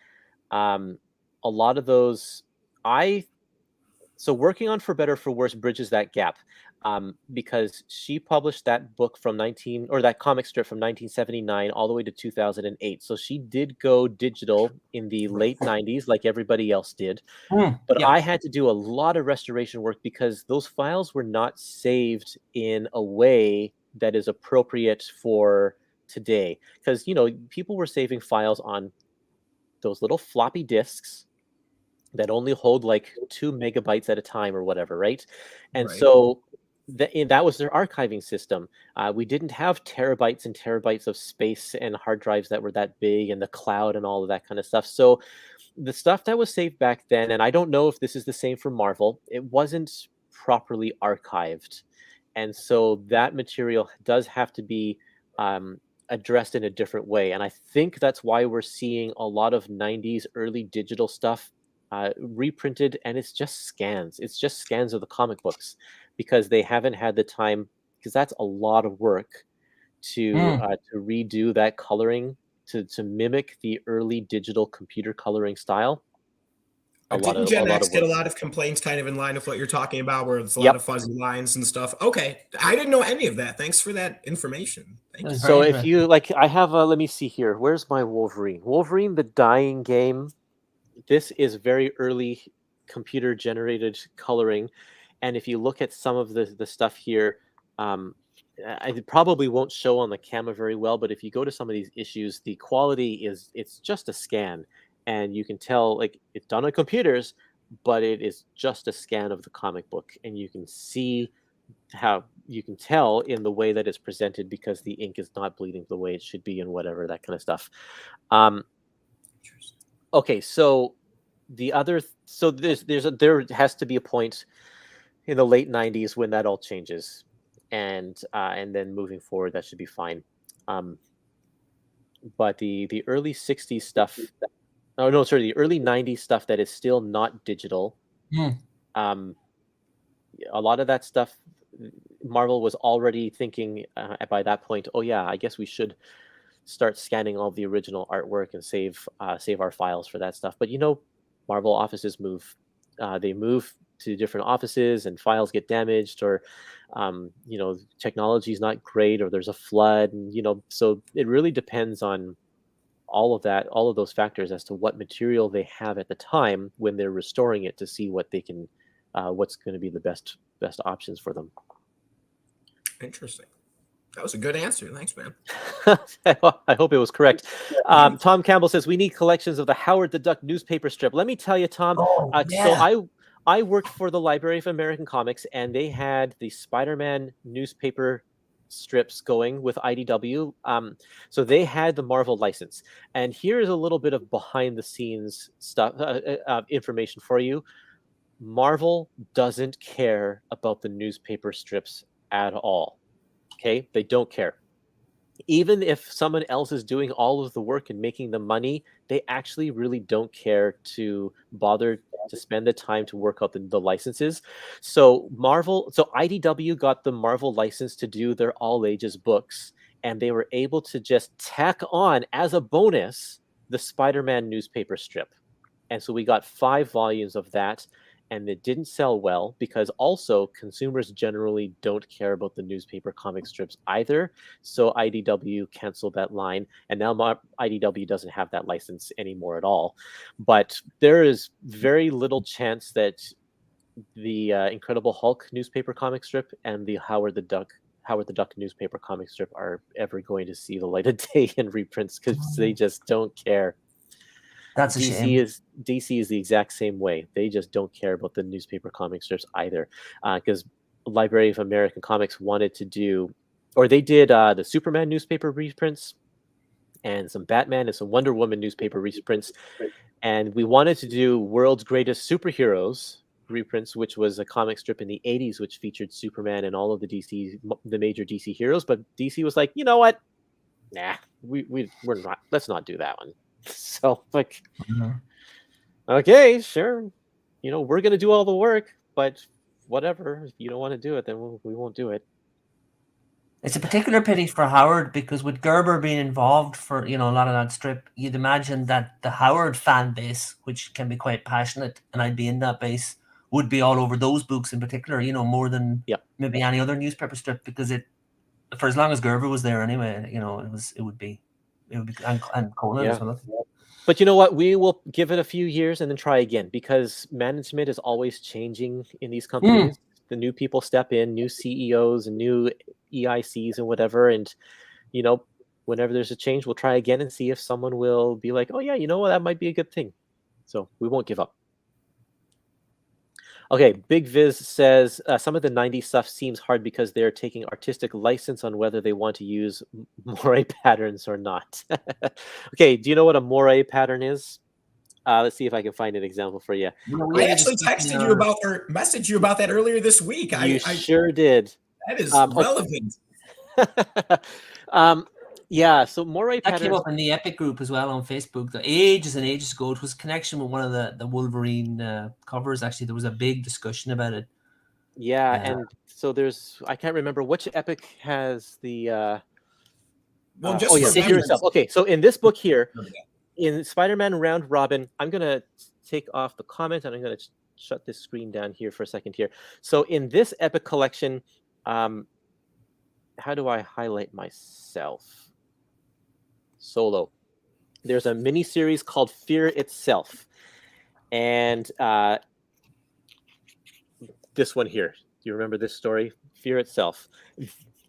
um, a lot of those I so working on For Better For Worse bridges that gap because she published that book from 19 or that comic strip from 1979 all the way to 2008. So she did go digital in the late 90s like everybody else did. But Yeah. I had to do a lot of restoration work because those files were not saved in a way that is appropriate for today. Because, people were saving files on those little floppy disks that only hold like 2 megabytes at a time or whatever, right? And Right. so that was their archiving system. We didn't have terabytes and terabytes of space and hard drives that were that big and the cloud and all of that kind of stuff. So the stuff that was saved back then, and I don't know if this is the same for Marvel, it wasn't properly archived. And so that material does have to be addressed in a different way. And I think that's why we're seeing a lot of 90s early digital stuff reprinted, and it's just scans. It's just scans of the comic books because they haven't had the time, because that's a lot of work to redo that coloring to mimic the early digital computer coloring style. Didn't Gen X Of get a work. lot of complaints kind of in line with what you're talking about, where it's a lot Yep. of fuzzy lines and stuff? Okay. I didn't know any of that. Thanks for that information. Thank you. That's So very if you like, I have let me see here. Where's my Wolverine? Wolverine, the Dying Game. This is very early computer generated coloring, and if you look at some of the stuff here, I probably won't show on the camera very well, but if you go to some of these issues, the quality it's just a scan, and you can tell like it's done on computers, but it is just a scan of the comic book, and you can see how you can tell in the way that it's presented because the ink is not bleeding the way it should be and whatever that kind of stuff. Okay, so there has to be a point in the late 90s when that all changes, and then moving forward that should be fine. But the early 60s stuff, oh no, sorry, the early 90s stuff that is still not digital, um, a lot of that stuff, Marvel was already thinking by that point, oh yeah, I guess we should start scanning all the original artwork and save our files for that stuff. But Marvel offices move. They move to different offices, and files get damaged, or technology is not great, or there's a flood, and so it really depends on all of those factors as to what material they have at the time when they're restoring it to see what they can, what's going to be the best options for them. Interesting. That was a good answer. Thanks, man. I hope it was correct. Tom Campbell says we need collections of the Howard the Duck newspaper strip. Let me tell you, Tom. So I worked for the Library of American Comics, and they had the Spider-Man newspaper strips going with IDW. So they had the Marvel license. And here's a little bit of behind the scenes stuff, information for you. Marvel doesn't care about the newspaper strips at all. Okay, they don't care. Even if someone else is doing all of the work and making the money, they actually really don't care to bother to spend the time to work out the licenses. So IDW got the Marvel license to do their all ages books, and they were able to just tack on as a bonus the Spider-Man newspaper strip. And so we got 5 volumes of that. And it didn't sell well because also consumers generally don't care about the newspaper comic strips either. So IDW canceled that line, and now IDW doesn't have that license anymore at all. But there is very little chance that the Incredible Hulk newspaper comic strip and the Howard the Duck newspaper comic strip are ever going to see the light of day in reprints because they just don't care. That's a shame. DC is the exact same way. They just don't care about the newspaper comic strips either, because Library of American Comics wanted to do, or they did the Superman newspaper reprints, and some Batman and some Wonder Woman newspaper reprints, and we wanted to do World's Greatest Superheroes reprints, which was a comic strip in the 80s, which featured Superman and all of the major DC heroes. But DC was like, you know what? Nah, we're not. Let's not do that one. So okay, sure. We're going to do all the work, but whatever. If you don't want to do it, then we won't do it. It's a particular pity for Howard, because with Gerber being involved for a lot of that strip, you'd imagine that the Howard fan base, which can be quite passionate, and I'd be in that base, would be all over those books in particular. More than maybe any other newspaper strip, because for as long as Gerber was there anyway, it would be and Conan as well. But you know what? We will give it a few years and then try again, because management is always changing in these companies. The new people step in, new CEOs and new EICs and whatever. And, whenever there's a change, we'll try again and see if someone will be like, oh, yeah, you know what? That might be a good thing. So we won't give up. Okay, Big Viz says some of the 90s stuff seems hard because they're taking artistic license on whether they want to use moiré patterns or not. Okay, do you know what a moiré pattern is? Let's see if I can find an example for you. I actually texted you about or messaged you about that earlier this week. I sure did. That is relevant. Yeah, so moiré patterns... That came up in the Epic group as well on Facebook. Ages and ages ago, it was a connection with one of the Wolverine covers. Actually, there was a big discussion about it. Yeah, and so I can't remember which Epic has the... Figure Itself. Okay, so in this book here, in Spider-Man Round Robin, I'm going to take off the comment and I'm going to shut this screen down here for a second here. So in this Epic collection, how do I highlight myself? Solo. There's a mini series called Fear Itself, and this one here. Do you remember this story? Fear Itself.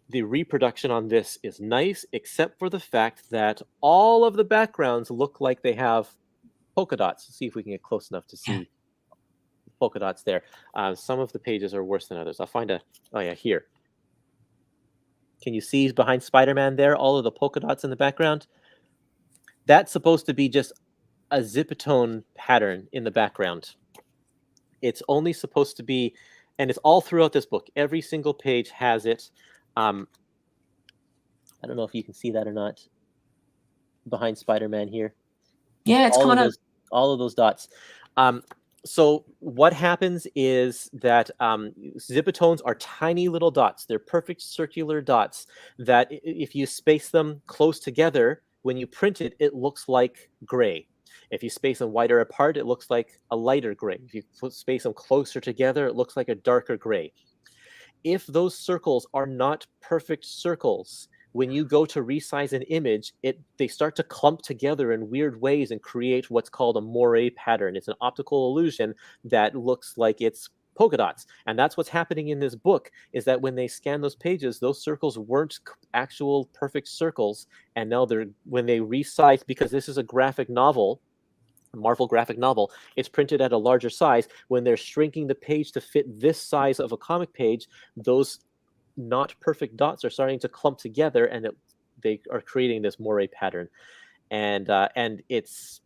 The reproduction on this is nice, except for the fact that all of the backgrounds look like they have polka dots. Let's see if we can get close enough to see polka dots there. Some of the pages are worse than others. I'll find here. Can you see behind Spider-Man there, all of the polka dots in the background? That's supposed to be just a zipatone pattern in the background. It's only supposed to be, and it's all throughout this book. Every single page has it. I don't know if you can see that or not. Behind Spider-Man here. Yeah, it's coming up. All of those dots. So what happens is that zipatones are tiny little dots. They're perfect circular dots that if you space them close together, when you print it, it looks like gray. If you space them wider apart, it looks like a lighter gray. If you space them closer together, it looks like a darker gray. If those circles are not perfect circles, when you go to resize an image, they start to clump together in weird ways and create what's called a moiré pattern. It's an optical illusion that looks like it's polka dots. And that's what's happening in this book, is that when they scan those pages, those circles weren't actual perfect circles. And now when they resize, because this is a graphic novel, Marvel graphic novel, it's printed at a larger size. When they're shrinking the page to fit this size of a comic page, those not perfect dots are starting to clump together, and they are creating this moiré pattern. And it's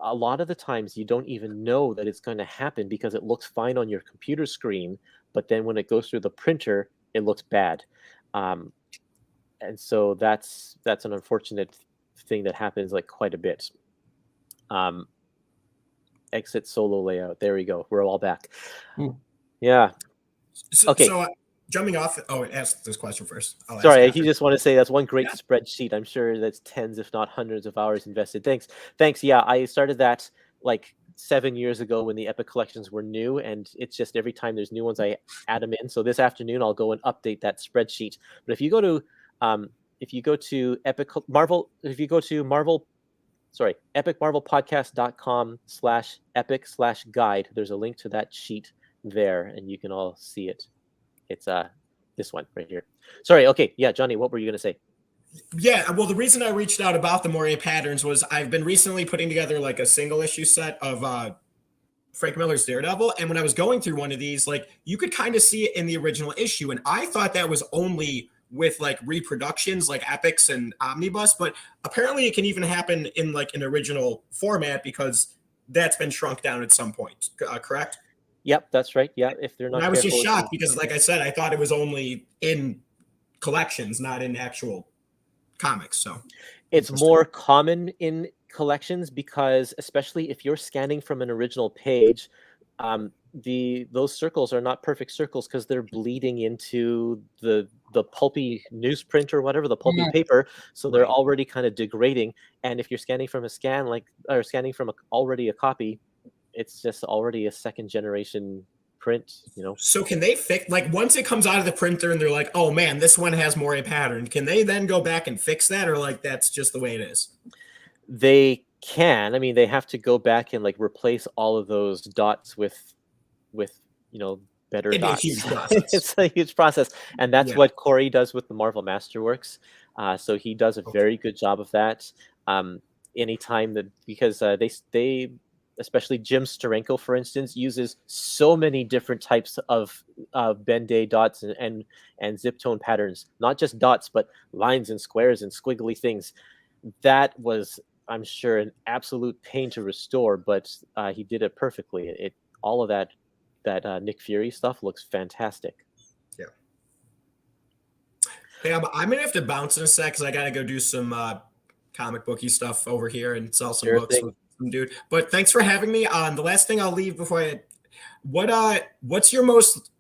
a lot of the times you don't even know that it's going to happen because it looks fine on your computer screen, but then when it goes through the printer, it looks bad. And so that's an unfortunate thing that happens like quite a bit. Exit solo layout. There we go. We're all back. Yeah. Okay. So jumping off. Ask this question first. Sorry, you just want to say that's one great spreadsheet. I'm sure that's tens, if not hundreds, of hours invested. Thanks. Yeah, I started that like 7 years ago when the Epic collections were new, and it's just every time there's new ones, I add them in. So this afternoon, I'll go and update that spreadsheet. But if you go to epicmarvelpodcast.com/epic/guide, there's a link to that sheet there, and you can all see it. It's this one right here. Sorry. Okay. Yeah, Johnny, what were you going to say? Yeah. Well, the reason I reached out about the moiré patterns was I've been recently putting together like a single issue set of Frank Miller's Daredevil. And when I was going through one of these, like you could kind of see it in the original issue. And I thought that was only with like reproductions like Epics and Omnibus, but apparently it can even happen in like an original format because that's been shrunk down at some point. Correct? Yep, that's right. Yeah, if they're not. And I was just shocked because, like I said, I thought it was only in collections, not in actual comics. So it's more common in collections because, especially if you're scanning from an original page, those circles are not perfect circles because they're bleeding into the pulpy newsprint or whatever, the pulpy paper, so they're Right. already kind of degrading. And if you're scanning from a scan or scanning from already a copy, it's just already a second generation print, So can they fix, like, once it comes out of the printer and they're like, oh man, this one has more a pattern, can they then go back and fix that, or like that's just the way it is? They can. I mean, they have to go back and like replace all of those dots with better It'd be a dots. huge process. It's a huge process, and that's Yeah. what Corey does with the Marvel Masterworks. So he does a Okay. very good job of that. Anytime that, because they especially Jim Steranko, for instance, uses so many different types of Ben-Day dots and zip tone patterns, not just dots, but lines and squares and squiggly things. That was, I'm sure, an absolute pain to restore, but he did it perfectly. All of that Nick Fury stuff looks fantastic. Yeah. Hey, I'm gonna have to bounce in a sec because I gotta go do some comic booky stuff over here and sell some Sure books thing. with some dude. But thanks for having me. The last thing I'll leave before what's your most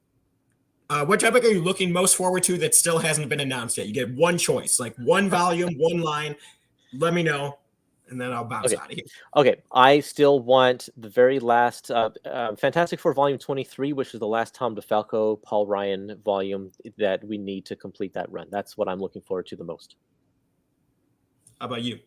what topic are you looking most forward to that still hasn't been announced yet? You get one choice, like one volume, one line. Let me know, and then I'll bounce out of here. Okay, I still want the very last Fantastic Four Volume 23, which is the last Tom DeFalco, Paul Ryan volume that we need to complete that run. That's what I'm looking forward to the most. How about you?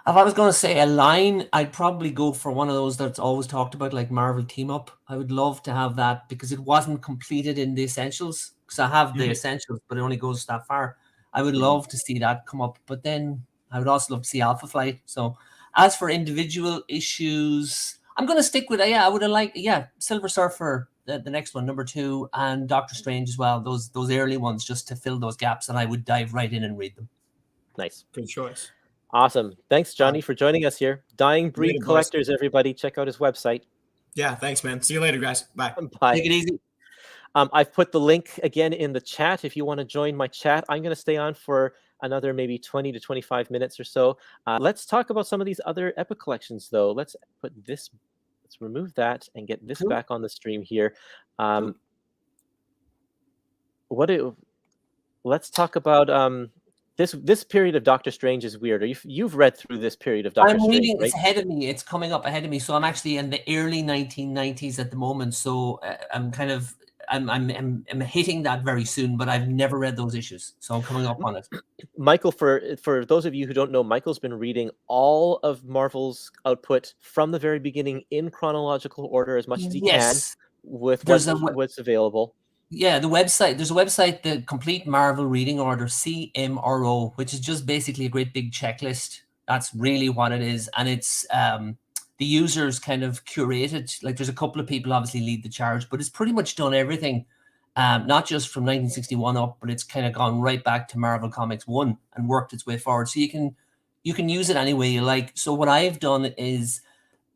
If I was going to say a line, I'd probably go for one of those that's always talked about, like Marvel Team Up. I would love to have that because it wasn't completed in the Essentials. Because I have the Essentials, but it only goes that far. I would love to see that come up, but then I would also love to see Alpha Flight. So as for individual issues, I'm going to stick with, I would have liked, Silver Surfer, the next one, number 2, and Doctor Strange as well. Those early ones, just to fill those gaps, and I would dive right in and read them. Nice. Good choice. Awesome. Thanks, Johnny, for joining us here. Dying Breed Later, boys. Collectors, everybody. Check out his website. Yeah, thanks, man. See you later, guys. Bye. Bye. Take it easy. I've put the link again in the chat if you want to join my chat. I'm going to stay on for another maybe 20 to 25 minutes or so. Let's talk about some of these other Epic collections, though. Let's remove that and get this back on the stream here. Let's talk about this period of Doctor Strange is weird. You've read through this period of Doctor Strange, I'm reading, right? it's ahead of me. It's coming up ahead of me. So I'm actually in the early 1990s at the moment. So I'm kind of, I'm hitting that very soon, but I've never read those issues. So I'm coming up on it. Michael, for those of you who don't know, Michael's been reading all of Marvel's output from the very beginning in chronological order as much as he can with what's available. Yeah, the website. There's a website, the Complete Marvel Reading Order, CMRO, which is just basically a great big checklist. That's really what it is. And it's the users kind of curated. Like there's a couple of people obviously lead the charge, but it's pretty much done everything. Not just from 1961 up, but it's kind of gone right back to Marvel Comics 1 and worked its way forward. So you can use it any way you like. So what I've done is,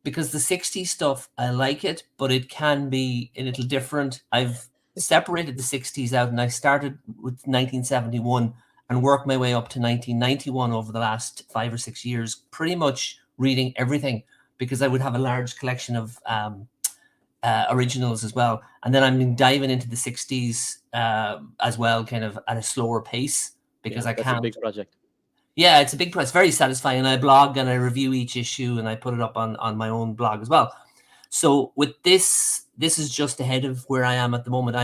because the 60s stuff, I like it, but it can be a little different. I've separated the 60s out, and I started with 1971 and worked my way up to 1991 over the last 5 or 6 years, pretty much reading everything, because I would have a large collection of originals as well. And then I'm diving into the 60s as well, kind of at a slower pace, because I can't. That's a big project. Yeah, it's a big project. It's very satisfying. I blog and I review each issue, and I put it up on my own blog as well. So with this is just ahead of where I am at the moment.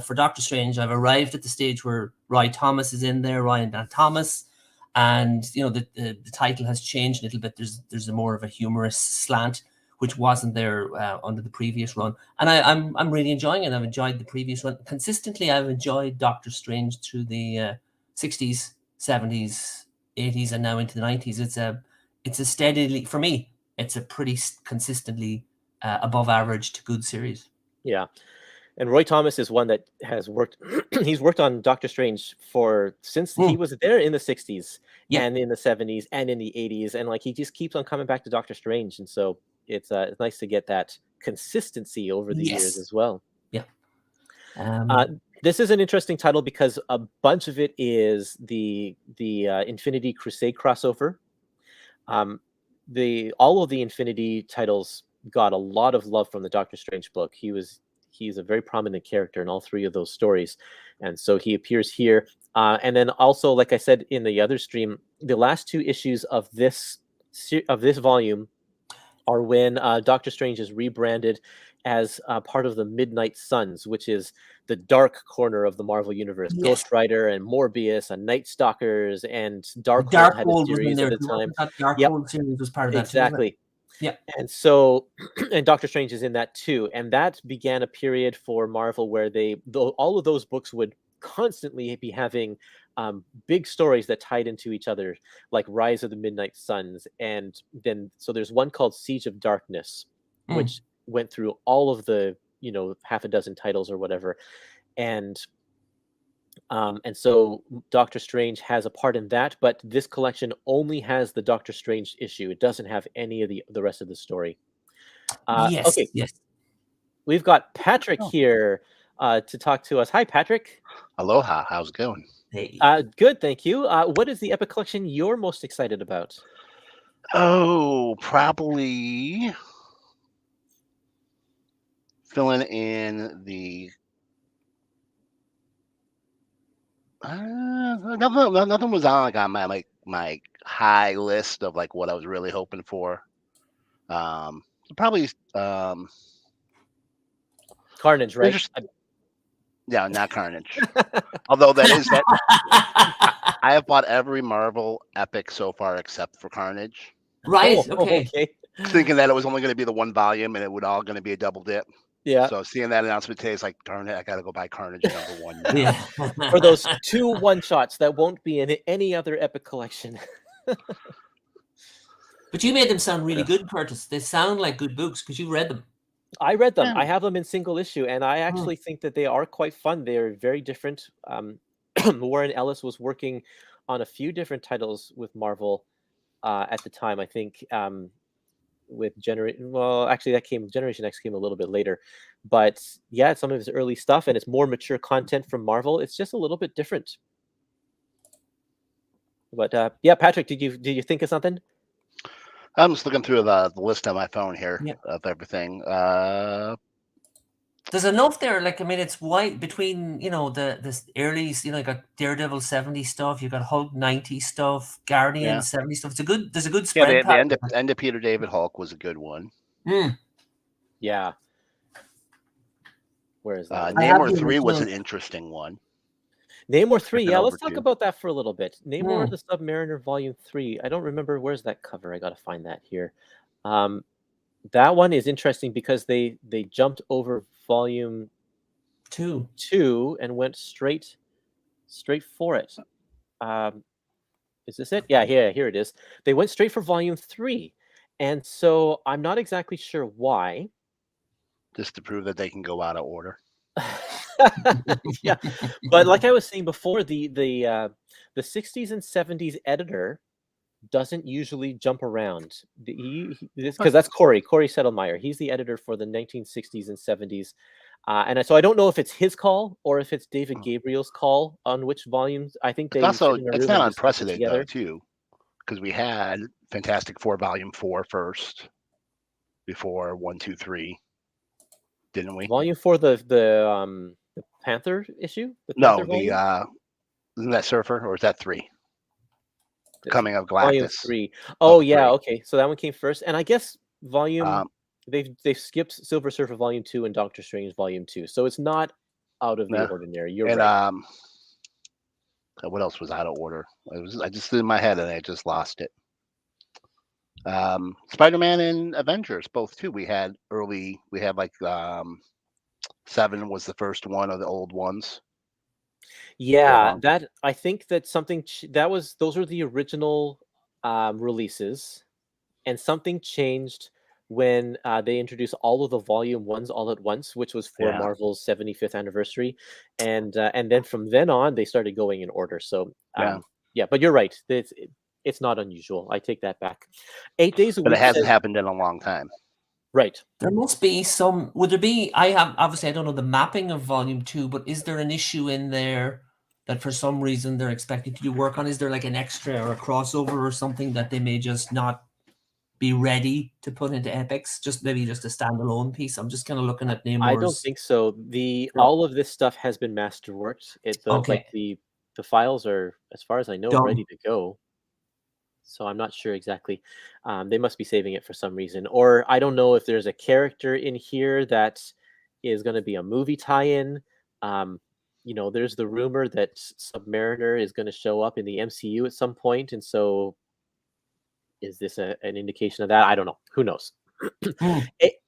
For Doctor Strange, I've arrived at the stage where Roy Thomas is in there, Ryan Dan Thomas, and the title has changed a little bit. There's a more of a humorous slant, which wasn't there under the previous run, and I'm really enjoying it. I've enjoyed the previous run consistently. I've enjoyed Doctor Strange through the 60s, 70s, 80s, and now into the 90s. It's a steadily, for me, it's a pretty consistently above average to good series. Yeah. And Roy Thomas is one that has worked he's worked on Doctor Strange since he was there in the 60s and in the 70s and in the 80s, and like he just keeps on coming back to Doctor Strange, and so it's nice to get that consistency over the years as well. Yeah. This is an interesting title because a bunch of it is the Infinity Crusade crossover. All of the Infinity titles got a lot of love from the Doctor Strange book. He's a very prominent character in all three of those stories, and so he appears here. And then also, like I said in the other stream, the last two issues of this volume are when Doctor Strange is rebranded as part of the Midnight Suns, which is the dark corner of the Marvel Universe. Yes. Ghost Rider and Morbius and Night Stalkers and Darkhold had a series at the time. Darkhold series was part of that exactly. too. Yeah. And so, and Doctor Strange is in that too. And that began a period for Marvel where all of those books would constantly be having big stories that tied into each other, like Rise of the Midnight Suns. And then, so there's one called Siege of Darkness, which went through all of the, half a dozen titles or whatever. And so Doctor Strange has a part in that, but this collection only has the Doctor Strange issue. It doesn't have any of the rest of the story. Yes. Okay. Yes. We've got Patrick here to talk to us. Hi, Patrick. Aloha. How's it going? Hey. Good, thank you. What is the Epic collection you're most excited about? Oh, probably filling in the nothing was on on my high list of like what I was really hoping for. Probably Carnage, right? Yeah, not Carnage. Although that is that I have bought every Marvel Epic so far except for Carnage. Right. Okay. Thinking that it was only going to be the one volume and it would all going to be a double dip. Yeah. So seeing that announcement today is like, darn it, I got to go buy Carnage #1 now. Yeah. For those 2 one-shots that won't be in any other Epic collection. But you made them sound really good, Kurtis. They sound like good books because you read them. I read them. I have them in single issue, and I actually think that they are quite fun. They're very different. Warren Ellis was working on a few different titles with Marvel at the time. I think with Generation X came a little bit later, but yeah, some of his early stuff, and it's more mature content from Marvel. It's just a little bit different. But yeah, Patrick, did you think of something? I'm just looking through the list on my phone here of everything. There's enough there. Like, I mean, it's white between, the early, you got Daredevil 70 stuff, you got Hulk 90 stuff, Guardian 70 stuff. There's a good spread. Yeah, the end of Peter David Hulk was a good one. Yeah. Where is that? Namor 3 was an interesting one. Namor 3, yeah, let's talk about that for a little bit. Namor the Submariner Volume 3. I don't remember, where's that cover? I got to find that here. That one is interesting because they jumped over Volume 2 and went straight for it. Is this it? Yeah, here it is. They went straight for Volume 3. And so I'm not exactly sure why. Just to prove that they can go out of order. Yeah, but like I was saying before, the 60s and 70s editor doesn't usually jump around. Because that's Corey Settlemeyer. He's the editor for the 1960s and 70s, and so I don't know if it's his call or if it's David Gabriel's call on which volumes. I think they it's not unprecedented though too, because we had Fantastic Four Volume 4 first before 1, 2, 3. Didn't we? Volume 4, the Panther issue? No, isn't that Surfer or is that 3? Coming of Galactus. Volume 3. Oh yeah, 3. Okay. So that one came first, and I guess they've skipped Silver Surfer Volume 2 and Doctor Strange Volume 2, so it's not out of the ordinary. You're right. What else was out of order? I just in my head and I just lost it. Spider-Man and Avengers, both too. We had like 7 was the first one of the old ones. Yeah, that I think that something those were the original releases, and something changed when they introduced all of the Volume 1s all at once, which was for Marvel's 75th anniversary, and then from then on they started going in order. So yeah, but you're right. It's not unusual. I take that back. 8 days a week. But it hasn't happened in a long time. Right. There must be some. Would there be? I don't know the mapping of Volume 2, but is there an issue in there that for some reason they're expecting to do work on? Is there like an extra or a crossover or something that they may just not be ready to put into epics? Just maybe just a standalone piece. I'm just kind of looking at Namor's. I don't think so. All of this stuff has been masterworked. Okay. The files are, as far as I know, Done. ready to go. So I'm not sure exactly. They must be saving it for some reason, or I don't know if there's a character in here that is going to be a movie tie-in. There's the rumor that Submariner is going to show up in the MCU at some point, and so is this an indication of that? I don't know. Who knows?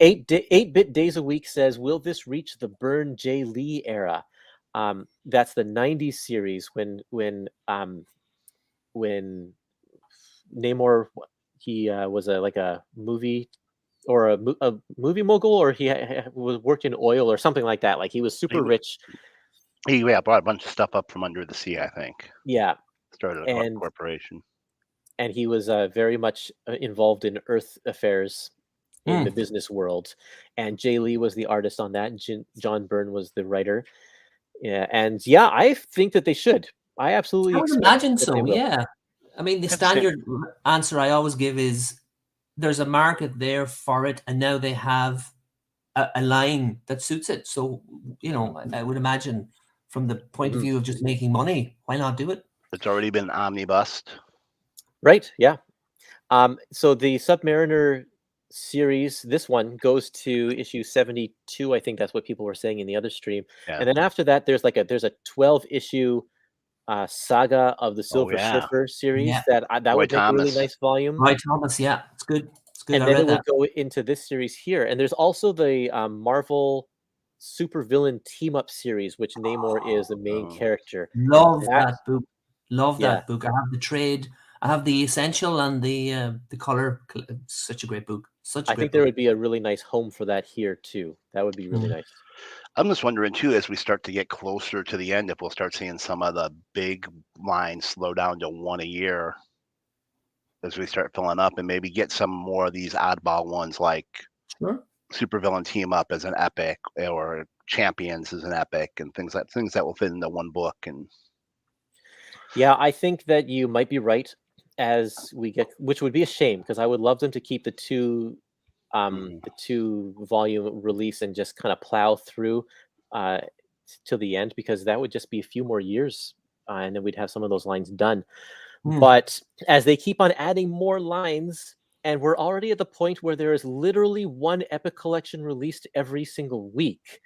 8-bit days a week says, will this reach the Byrne J. Lee era? That's the 90s series when Namor, he was a movie or a movie mogul, or he was worked in oil or something like that. Like he was super rich. He brought a bunch of stuff up from under the sea, I think. Yeah. Started a corporation. And he was very much involved in Earth affairs in the business world. And Jay Lee was the artist on that. John Byrne was the writer. Yeah, and yeah, I think that they should. I absolutely. I would imagine so. Yeah. I mean, the standard answer I always give is there's a market there for it, and now they have a line that suits it. So, I would imagine from the point of view of just making money, why not do it? It's already been omnibused. Right, yeah. So the Submariner series, this one goes to issue 72. I think that's what people were saying in the other stream. Yeah. And then after that, there's a 12-issue saga of the Silver Surfer series that would make a really nice volume. Roy Thomas, yeah, it's good. It's good. And then it would go into this series here. And there's also the Marvel supervillain team-up series, which Namor is the main character. Love that book. Love that book. I have the trade. I have the essential and the color. It's such a great book. I think there would be a really nice home for that here too. That would be really nice. I'm just wondering too, as we start to get closer to the end, if we'll start seeing some of the big lines slow down to one a year as we start filling up, and maybe get some more of these oddball ones like supervillain team up as an epic, or champions as an epic, and things that will fit into one book. And yeah, I think that you might be right. As we get, which would be a shame, because I would love them to keep the two volume release and just kind of plow through to the end, because that would just be a few more years, and then we'd have some of those lines done. But as they keep on adding more lines, and we're already at the point where there is literally one epic collection released every single week.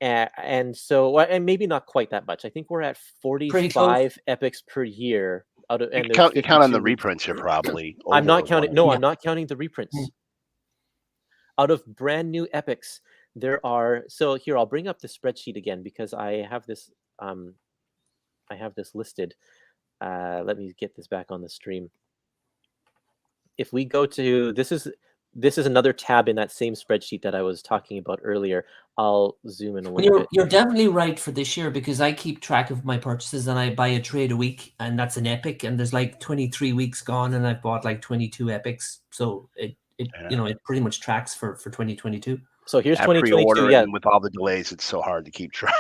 And so, and maybe not quite that much. I think we're at 45 epics per year. You count on the reprints here, probably. I'm not counting. No, I'm not counting the reprints. Out of brand new epics, there are. So here, I'll bring up the spreadsheet again, because I have this. I have this listed. Let me get this back on the stream. If we go to this is another tab in that same spreadsheet that I was talking about earlier. I'll zoom in a little bit. You're definitely right for this year, because I keep track of my purchases and I buy a trade a week, and that's an epic, and there's like 23 weeks gone, and I've bought like 22 epics. So it pretty much tracks for 2022. So here's 2022. Yeah, with all the delays, it's so hard to keep track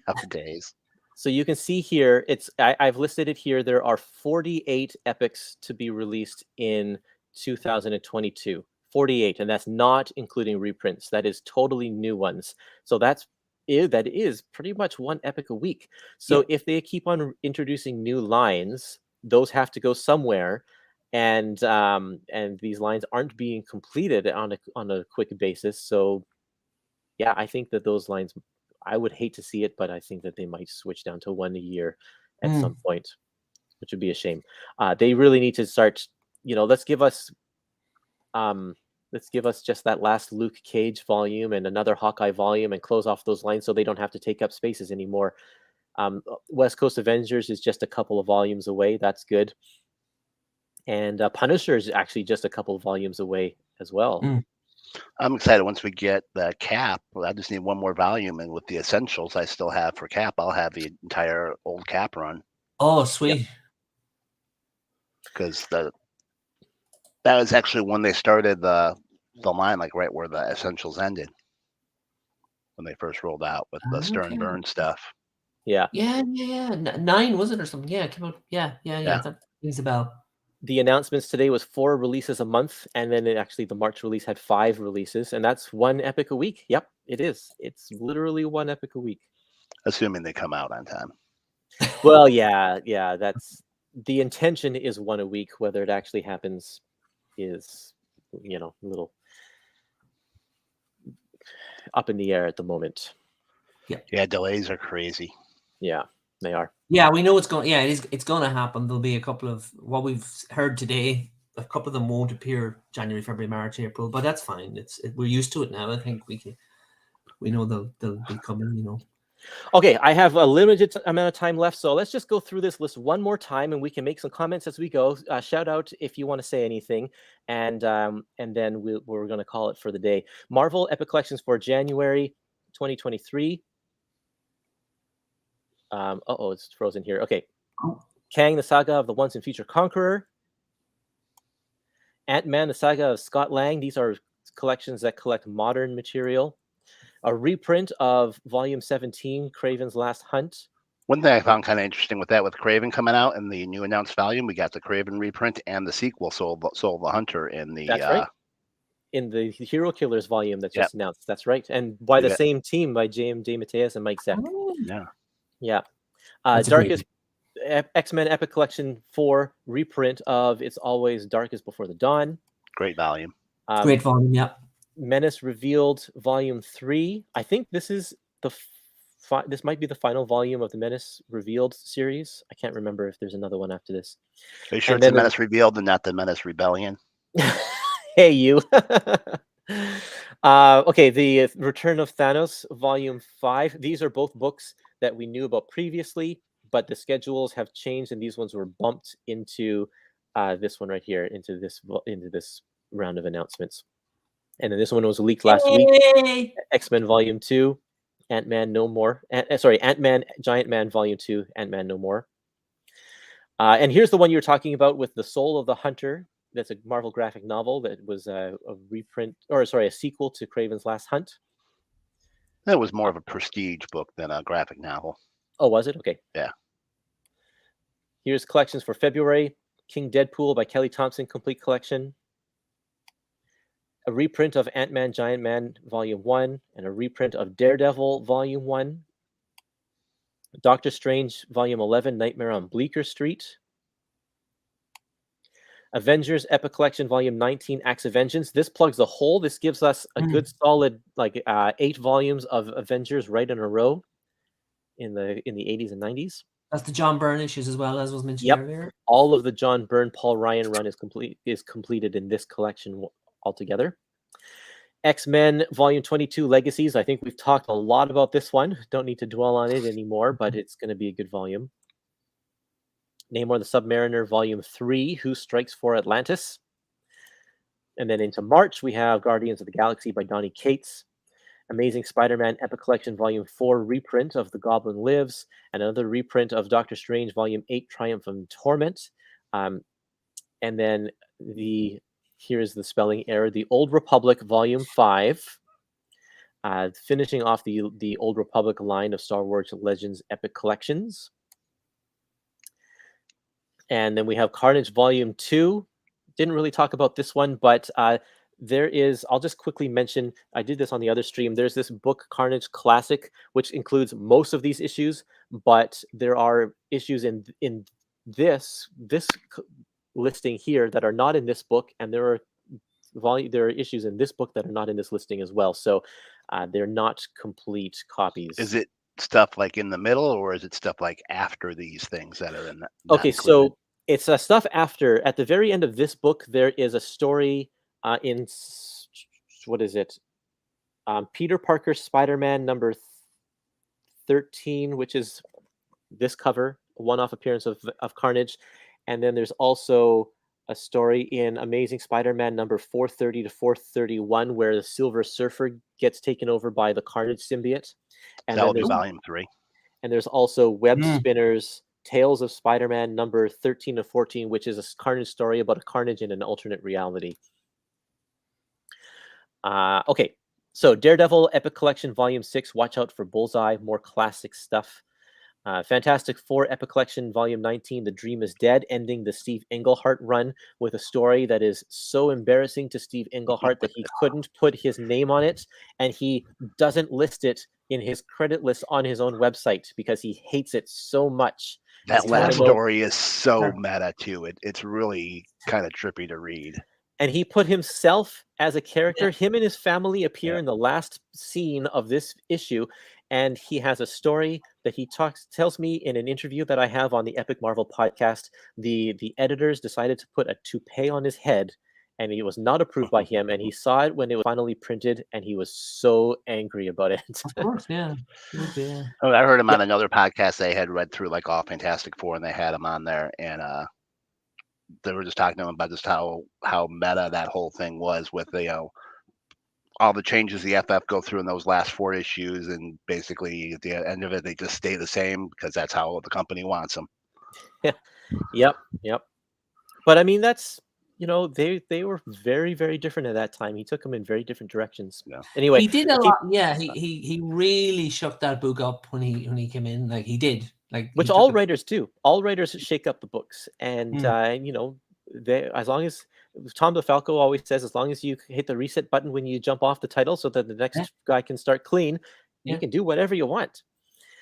nowadays. So you can see here, I've listed it here. There are 48 epics to be released in 2022. 48, and that's not including reprints. That is totally new ones. So that is pretty much one epic a week. So if they keep on introducing new lines, those have to go somewhere, and these lines aren't being completed on a quick basis. So yeah, I think that those lines, I would hate to see it, but I think that they might switch down to one a year at some point, which would be a shame. They really need to start. Let's give us just that last Luke Cage volume and another Hawkeye volume, and close off those lines so they don't have to take up spaces anymore. West Coast Avengers is just a couple of volumes away. That's good. And Punisher is actually just a couple of volumes away as well. I'm excited once we get the Cap. I just need one more volume, and with the essentials I still have for Cap, I'll have the entire old Cap run. Oh, sweet. Because that was actually when they started the line, like right where the essentials ended, when they first rolled out with the Stern Burn stuff. Yeah. 9 was it or something? Yeah, it came out. Yeah. That rings a bell. the announcements today was 4 releases a month, and then actually the March release had 5 releases, and that's 1 epic a week. Yep, it is. It's literally 1 epic a week. Assuming they come out on time. Well, yeah, that's the intention is 1 a week. Whether it actually happens is, a little up in the air at the moment. Yeah, delays are crazy. Yeah, they are. Yeah, we know it's going. Yeah, it's going to happen. There'll be a couple of what we've heard today. A couple of them won't appear January, February, March, April, but that's fine. We're used to it now. I think we know they'll be coming. Okay, I have a limited amount of time left, so let's just go through this list one more time, and we can make some comments as we go. Shout out if you want to say anything, and then we're going to call it for the day. Marvel Epic Collections for January 2023. It's frozen here. Okay. Kang, the Saga of the Once and Future Conqueror. Ant-Man, the Saga of Scott Lang. These are collections that collect modern material. A reprint of Volume 17, Kraven's Last Hunt. One thing I found kind of interesting with Kraven coming out and the new announced volume, we got the Kraven reprint and the sequel, Soul of the Hunter, in the That's right. In the Hero Killers volume that just announced. That's right. And by the same team, by J.M. Mateus and Mike Zeck. Yeah. Darkest X-Men Epic Collection 4 reprint of It's Always Darkest Before the Dawn. Great volume. Great volume, yeah. Menace Revealed Volume 3. I think this is this might be the final volume of the Menace Revealed series. I can't remember if there's another one after this. Are you sure it's the Menace Revealed and not the Menace Rebellion? Hey, you. Okay, the Return of Thanos Volume 5. These are both books that we knew about previously, but the schedules have changed, and these ones were bumped into this one right here, into this round of announcements. And then this one was leaked last week. X-Men Volume 2, Ant-Man No More. Ant-Man Giant Man Volume 2, Ant-Man No More. And here's the one you're talking about with The Soul of the Hunter. That's a Marvel graphic novel that was a sequel to Kraven's Last Hunt. That was more of a prestige book than a graphic novel. Oh, was it? Okay. Yeah. Here's collections for February. King Deadpool by Kelly Thompson, complete collection. A reprint of Ant-Man Giant Man Volume 1 and a reprint of Daredevil Volume 1. Doctor Strange Volume 11, Nightmare on Bleecker Street. Avengers Epic Collection Volume 19, Acts of Vengeance. This plugs a hole. This gives us a good solid 8 volumes of Avengers right in a row in the 80s and 90s. That's the John Byrne issues as well, as was mentioned earlier. All of the John Byrne, Paul Ryan run is completed in this collection altogether. X-Men Volume 22, Legacies. I think we've talked a lot about this one. Don't need to dwell on it anymore, but it's going to be a good volume. Namor the Submariner Volume 3, Who Strikes for Atlantis. And then into March, we have Guardians of the Galaxy by Donny Cates. Amazing Spider-Man Epic Collection Volume 4 reprint of The Goblin Lives. And another reprint of Doctor Strange Volume 8, Triumph and Torment. And then here's the spelling error. The Old Republic Volume 5. Finishing off the Old Republic line of Star Wars Legends Epic Collections. And then we have Carnage Volume 2. Didn't really talk about this one, but there is, I'll just quickly mention, I did this on the other stream. There's this book, Carnage Classic, which includes most of these issues, but there are issues in this listing here that are not in this book, and there are issues in this book that are not in this listing as well. So they're not complete copies. Is it stuff like in the middle, or is it stuff like after these things that are in that? Okay, so it's stuff after. At the very end of this book, there is a story in what is it? Peter Parker Spider-Man number 13, which is this cover, a one-off appearance of Carnage. And then there's also a story in Amazing Spider-Man number 430 to 431, where the Silver Surfer gets taken over by the Carnage symbiote. And that'll be Volume 3. And there's also Web Spinners Tales of Spider-Man number 13 to 14, which is a Carnage story about a Carnage in an alternate reality. Okay, so Daredevil Epic Collection Volume 6, Watch Out for Bullseye, more classic stuff. Fantastic Four Epic Collection Volume 19, The Dream is Dead, ending the Steve Englehart run with a story that is so embarrassing to Steve Englehart that he couldn't put his name on it, and he doesn't list it in his credit list on his own website because he hates it so much. That He's trying last to know- story is so meta too. It's really kind of trippy to read. And he put himself as a character. Him and his family appear Yeah. in the last scene of this issue, and he has a story that he tells me in an interview that I have on the Epic Marvel podcast. The editors decided to put a toupee on his head, and it was not approved by him. And he saw it when it was finally printed, and he was so angry about it. Of course, yeah. Yeah. Oh, I heard him on another podcast. They had read through like all Fantastic Four, and they had him on there, and they were just talking to him about just how meta that whole thing was with all the changes the FF go through in those last 4 issues, and basically at the end of it they just stay the same because that's how the company wants them. Yep. But I mean, that's, they were very, very different at that time. He took them in very different directions. Yeah. Anyway, He did a lot. Yeah, he really shook that book up when he came in. Like he did. Like which all writers do. All writers shake up the books, and they, as long as Tom DeFalco always says, as long as you hit the reset button when you jump off the title, so that the next guy can start clean, you can do whatever you want.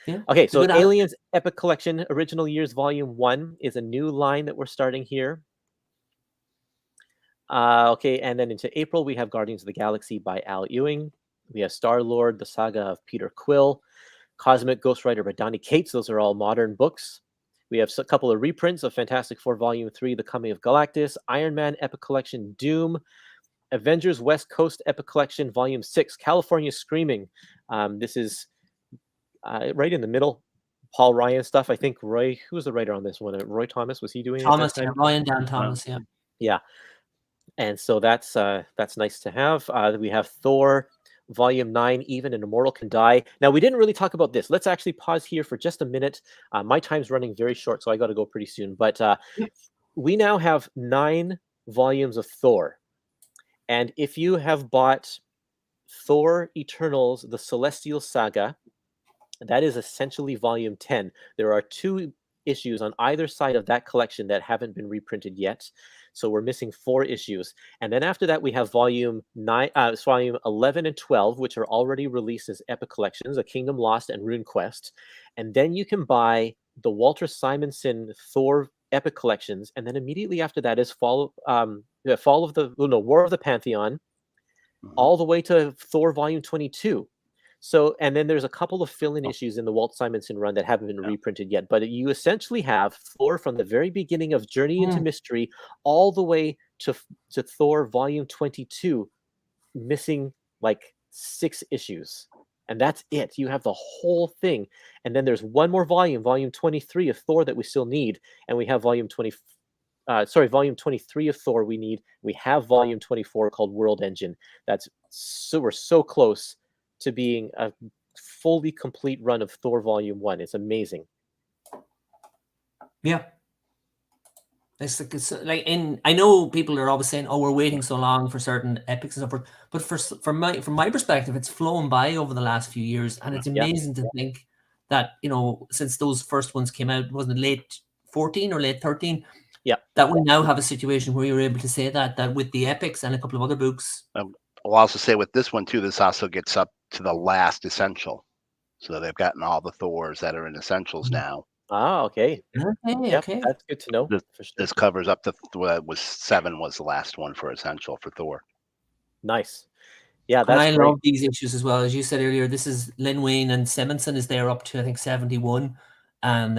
Yeah. Okay, so Aliens Epic Collection Original Years Volume 1 is a new line that we're starting here. Okay, and then into April we have Guardians of the Galaxy by Al Ewing. We have Star-Lord, the saga of Peter Quill. Cosmic Ghost Rider by Donny Cates. Those are all modern books. We have a couple of reprints of Fantastic Four Volume 3, The Coming of Galactus, Iron Man Epic Collection, Doom, Avengers West Coast Epic Collection Volume 6, California Screaming. This is right in the middle. Paul Ryan stuff. I think Roy, who was the writer on this one? Roy Thomas, was he doing Thomas, it? Ryan Dan Thomas, Yeah. And so that's nice to have. We have Thor Volume 9, Even an Immortal Can Die. Now, we didn't really talk about this. Let's actually pause here for just a minute. My time's running very short, so I got to go pretty soon. But we now have 9 volumes of Thor. And if you have bought Thor Eternals, the Celestial Saga, that is essentially Volume 10. There are 2 issues on either side of that collection that haven't been reprinted yet. So we're missing 4 issues. And then after that, we have volume 11 and 12, which are already released as Epic Collections, A Kingdom Lost and Rune Quest. And then you can buy the Walter Simonson Thor Epic Collections. And then immediately after that is War of the Pantheon, all the way to Thor Volume 22. So, and then there's a couple of fill-in issues in the Walt Simonson run that haven't been reprinted yet, but you essentially have Thor from the very beginning of Journey into Mystery all the way to Thor Volume 22, missing like 6 issues. And that's it. You have the whole thing. And then there's one more volume, Volume 23 of Thor that we still need. And we have Volume 23 of Thor we need. We have Volume 24 called World Engine. We're so close to being a fully complete run of Thor Volume 1. It's amazing. Yeah. It's like I know people are always saying, "Oh, we're waiting so long for certain epics and stuff," but from my perspective, it's flown by over the last few years, and it's amazing to think that since those first ones came out, wasn't it late 14 or late 13? Yeah, that we now have a situation where you're able to say that with the epics and a couple of other books. I'll also say with this one too, this also gets up to the last essential, so they've gotten all the Thors that are in essentials now. Ah, okay. Okay. That's good to know. This covers up to was 7 was the last one for essential for Thor. Nice. Yeah, and I love these issues as well. As you said earlier, this is Lin Wayne and Simonson is there up to I think 71, and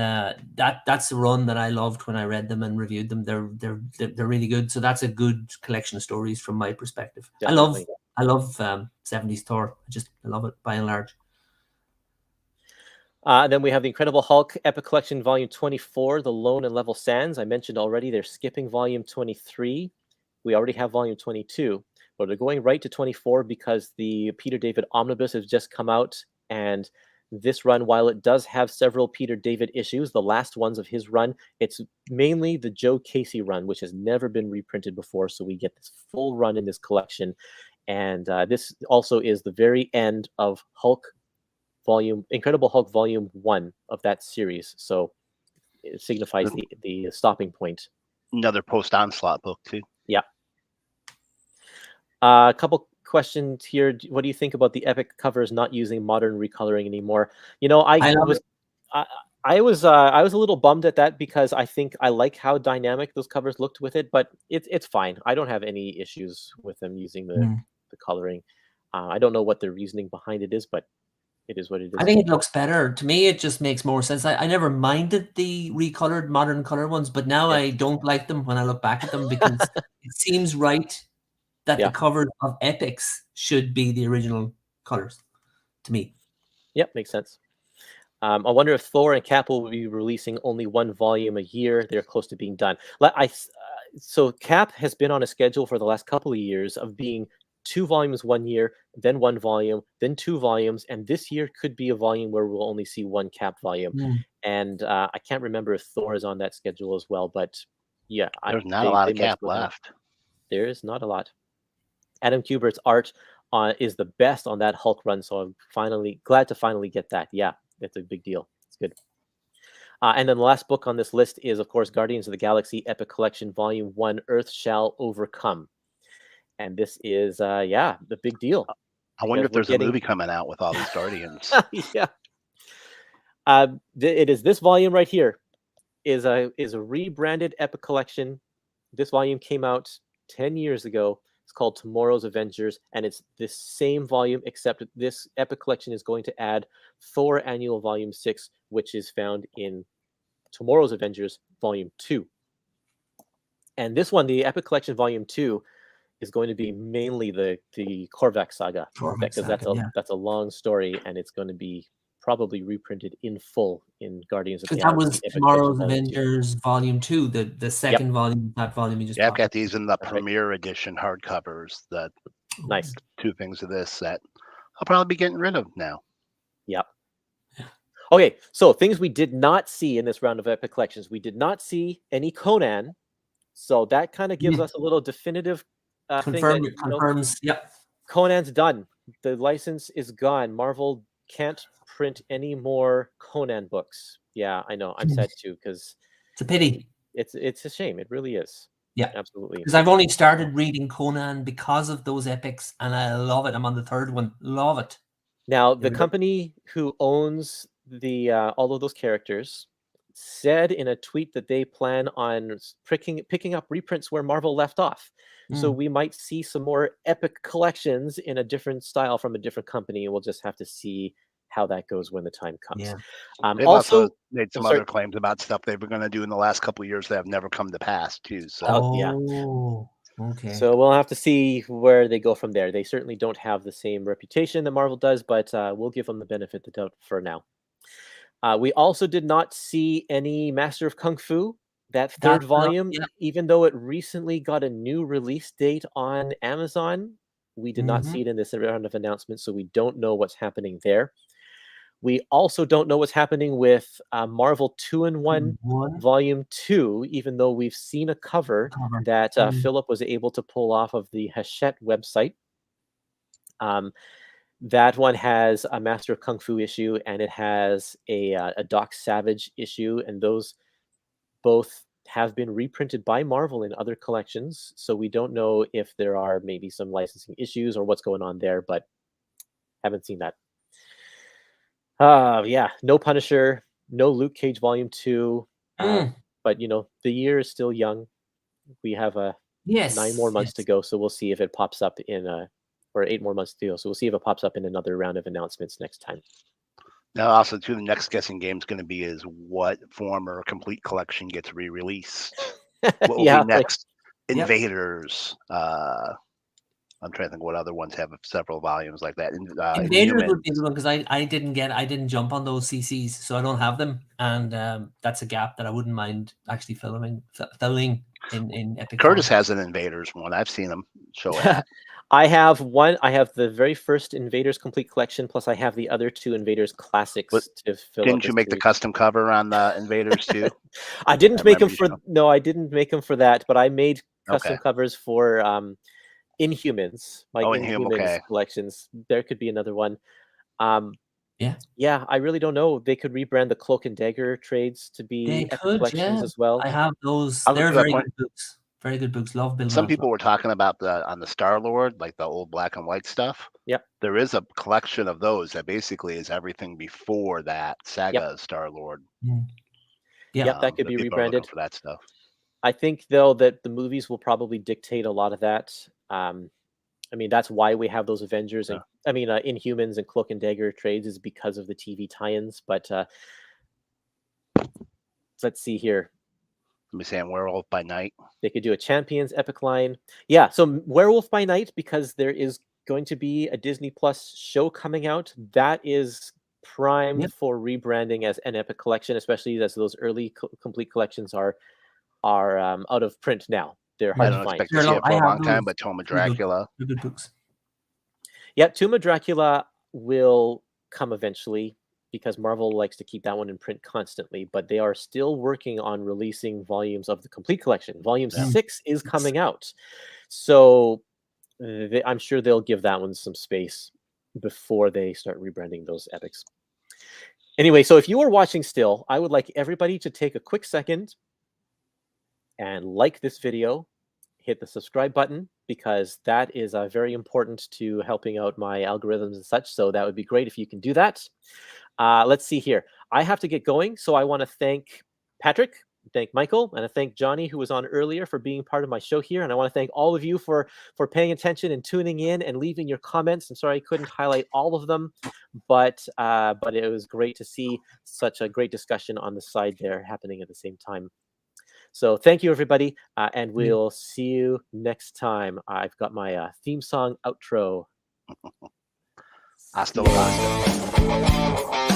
that's a run that I loved when I read them and reviewed them. They're really good. So that's a good collection of stories from my perspective. Definitely. I love 70s Thor. I love it by and large. Then we have the Incredible Hulk Epic Collection Volume 24, The Lone and Level Sands. I mentioned already they're skipping Volume 23. We already have Volume 22, but they're going right to 24 because the Peter David Omnibus has just come out. And this run, while it does have several Peter David issues, the last ones of his run, it's mainly the Joe Casey run, which has never been reprinted before. So we get this full run in this collection. And this also is the very end of Hulk Incredible Hulk Volume 1 of that series. So it signifies the stopping point. Another post-onslaught book too. Yeah. A couple questions here. What do you think about the Epic covers not using modern recoloring anymore? You know, I was a little bummed at that because I think I like how dynamic those covers looked with it, but it's fine. I don't have any issues with them using the coloring. I don't know what the reasoning behind it is, but it is what it is. I think it looks better. To me, it just makes more sense. I never minded the recolored modern color ones, but now I don't like them when I look back at them because it seems right that the covers of Epics should be the original colors to me. Yep, makes sense. I wonder if Thor and Cap will be releasing only one volume a year. They're close to being done. So Cap has been on a schedule for the last couple of years of being 2 volumes 1 year, then 1 volume, then 2 volumes, and this year could be a volume where we'll only see 1 Cap volume. And I can't remember if Thor is on that schedule as well, but yeah. There's not a lot of Cap left. There is not a lot. Adam Kubert's art is the best on that Hulk run, so I'm glad to finally get that. Yeah, it's a big deal. It's good. And then the last book on this list is, of course, Guardians of the Galaxy Epic Collection Volume 1, Earth Shall Overcome. And this is, the big deal. I wonder if there's a movie coming out with all these Guardians. Yeah. It is this volume right here is a rebranded Epic Collection. This volume came out 10 years ago. It's called Tomorrow's Avengers, and it's this same volume, except this Epic Collection is going to add Thor Annual Volume 6, which is found in Tomorrow's Avengers Volume 2. And this one, the Epic Collection Volume 2, is going to be mainly the Korvac saga, because that's a long story, and it's going to be probably reprinted in full in Guardians of the Galaxy. That was Tomorrow's Avengers Volume 2, the second volume, that volume you just I've got these in the Premier Edition hardcovers. That nice 2 things of this that I'll probably be getting rid of now. Yep. Okay, so things we did not see in this round of Epic Collections. We did not see any Conan, so that kind of gives us a little definitive thing that, confirms. Yep. Conan's done. The license is gone. Marvel can't print any more Conan books. Yeah, I know. I'm sad too because it's a pity. It's a shame. It really is. Yeah, absolutely. Because I've only started reading Conan because of those epics, and I love it. I'm on the 3rd one. Love it. Now, the company who owns the all of those characters said in a tweet that they plan on picking up reprints where Marvel left off. So we might see some more Epic Collections in a different style from a different company. We'll just have to see how that goes when the time comes. Yeah. They've also made some other claims about stuff they were going to do in the last couple of years that have never come to pass too. So okay. So we'll have to see where they go from there. They certainly don't have the same reputation that Marvel does, but we'll give them the benefit of the doubt for now. We also did not see any Master of Kung Fu, that 3rd volume, even though it recently got a new release date on Amazon. We did not see it in this round of announcements, so we don't know what's happening there. We also don't know what's happening with Marvel 2-in-1 Volume 2, even though we've seen a cover that Philip was able to pull off of the Hachette website. That one has a Master of Kung Fu issue, and it has a Doc Savage issue, and those both have been reprinted by Marvel in other collections. So we don't know if there are maybe some licensing issues or what's going on there, but haven't seen that. No Punisher, no Luke Cage Volume 2. But, you know, the year is still young. We have 9 more months to go, so we'll see if it pops up in or 8 more months to go. So we'll see if it pops up in another round of announcements next time. Now, also, too, the next guessing game is going to be is what form or complete collection gets re-released. What will be next? Invaders. I'm trying to think what other ones have several volumes like that. Invaders would be the one because I didn't jump on those CCs, so I don't have them, and that's a gap that I wouldn't mind actually filling in Epic. Kurtis has an Invaders one. I've seen him show that. I have one. I have the very first Invaders Complete Collection, plus I have the other 2 Invaders Classics to fill. Didn't you make the custom cover on the Invaders too? I didn't make them for I didn't make them for that, but I made custom covers for Inhumans. My Inhumans collections. There could be another one. Yeah, I really don't know. They could rebrand the Cloak and Dagger trades to be They Epic could, Collections yeah. as well. I have those. I was They're gonna very point- good books. Very good books. Love Bill Some Mantlo. people were talking about on the Star-Lord, like the old black and white stuff. Yep. There is a collection of those that basically is everything before that saga of Star-Lord. Yeah. Yep, that could be people are looking rebranded. for that stuff. I think though that the movies will probably dictate a lot of that. I mean, that's why we have those Avengers and Inhumans and Cloak and Dagger trades is because of the TV tie-ins. But let's see here. Let me say Werewolf by Night. They could do a Champions Epic line. Yeah, so Werewolf by Night, because there is going to be a Disney Plus show coming out. That is primed for rebranding as an Epic collection, especially as those early complete collections are out of print now. They're hard I to don't find. expect to see it for a long time, but Tomb of Dracula. Good books. Yeah, Tomb of Dracula will come eventually because Marvel likes to keep that one in print constantly, but they are still working on releasing volumes of the complete collection. Volume 6 is coming out. So I'm sure they'll give that one some space before they start rebranding those epics. Anyway, so if you are watching still, I would like everybody to take a quick second and like this video, hit the subscribe button, because that is very important to helping out my algorithms and such. So that would be great if you can do that. Let's see here. I have to get going. So I want to thank Patrick, thank Michael, and I thank Johnny, who was on earlier, for being part of my show here. And I want to thank all of you for paying attention and tuning in and leaving your comments. I'm sorry I couldn't highlight all of them, but it was great to see such a great discussion on the side there happening at the same time. So thank you, everybody, and we'll see you next time. I've got my theme song outro. Hasta luego.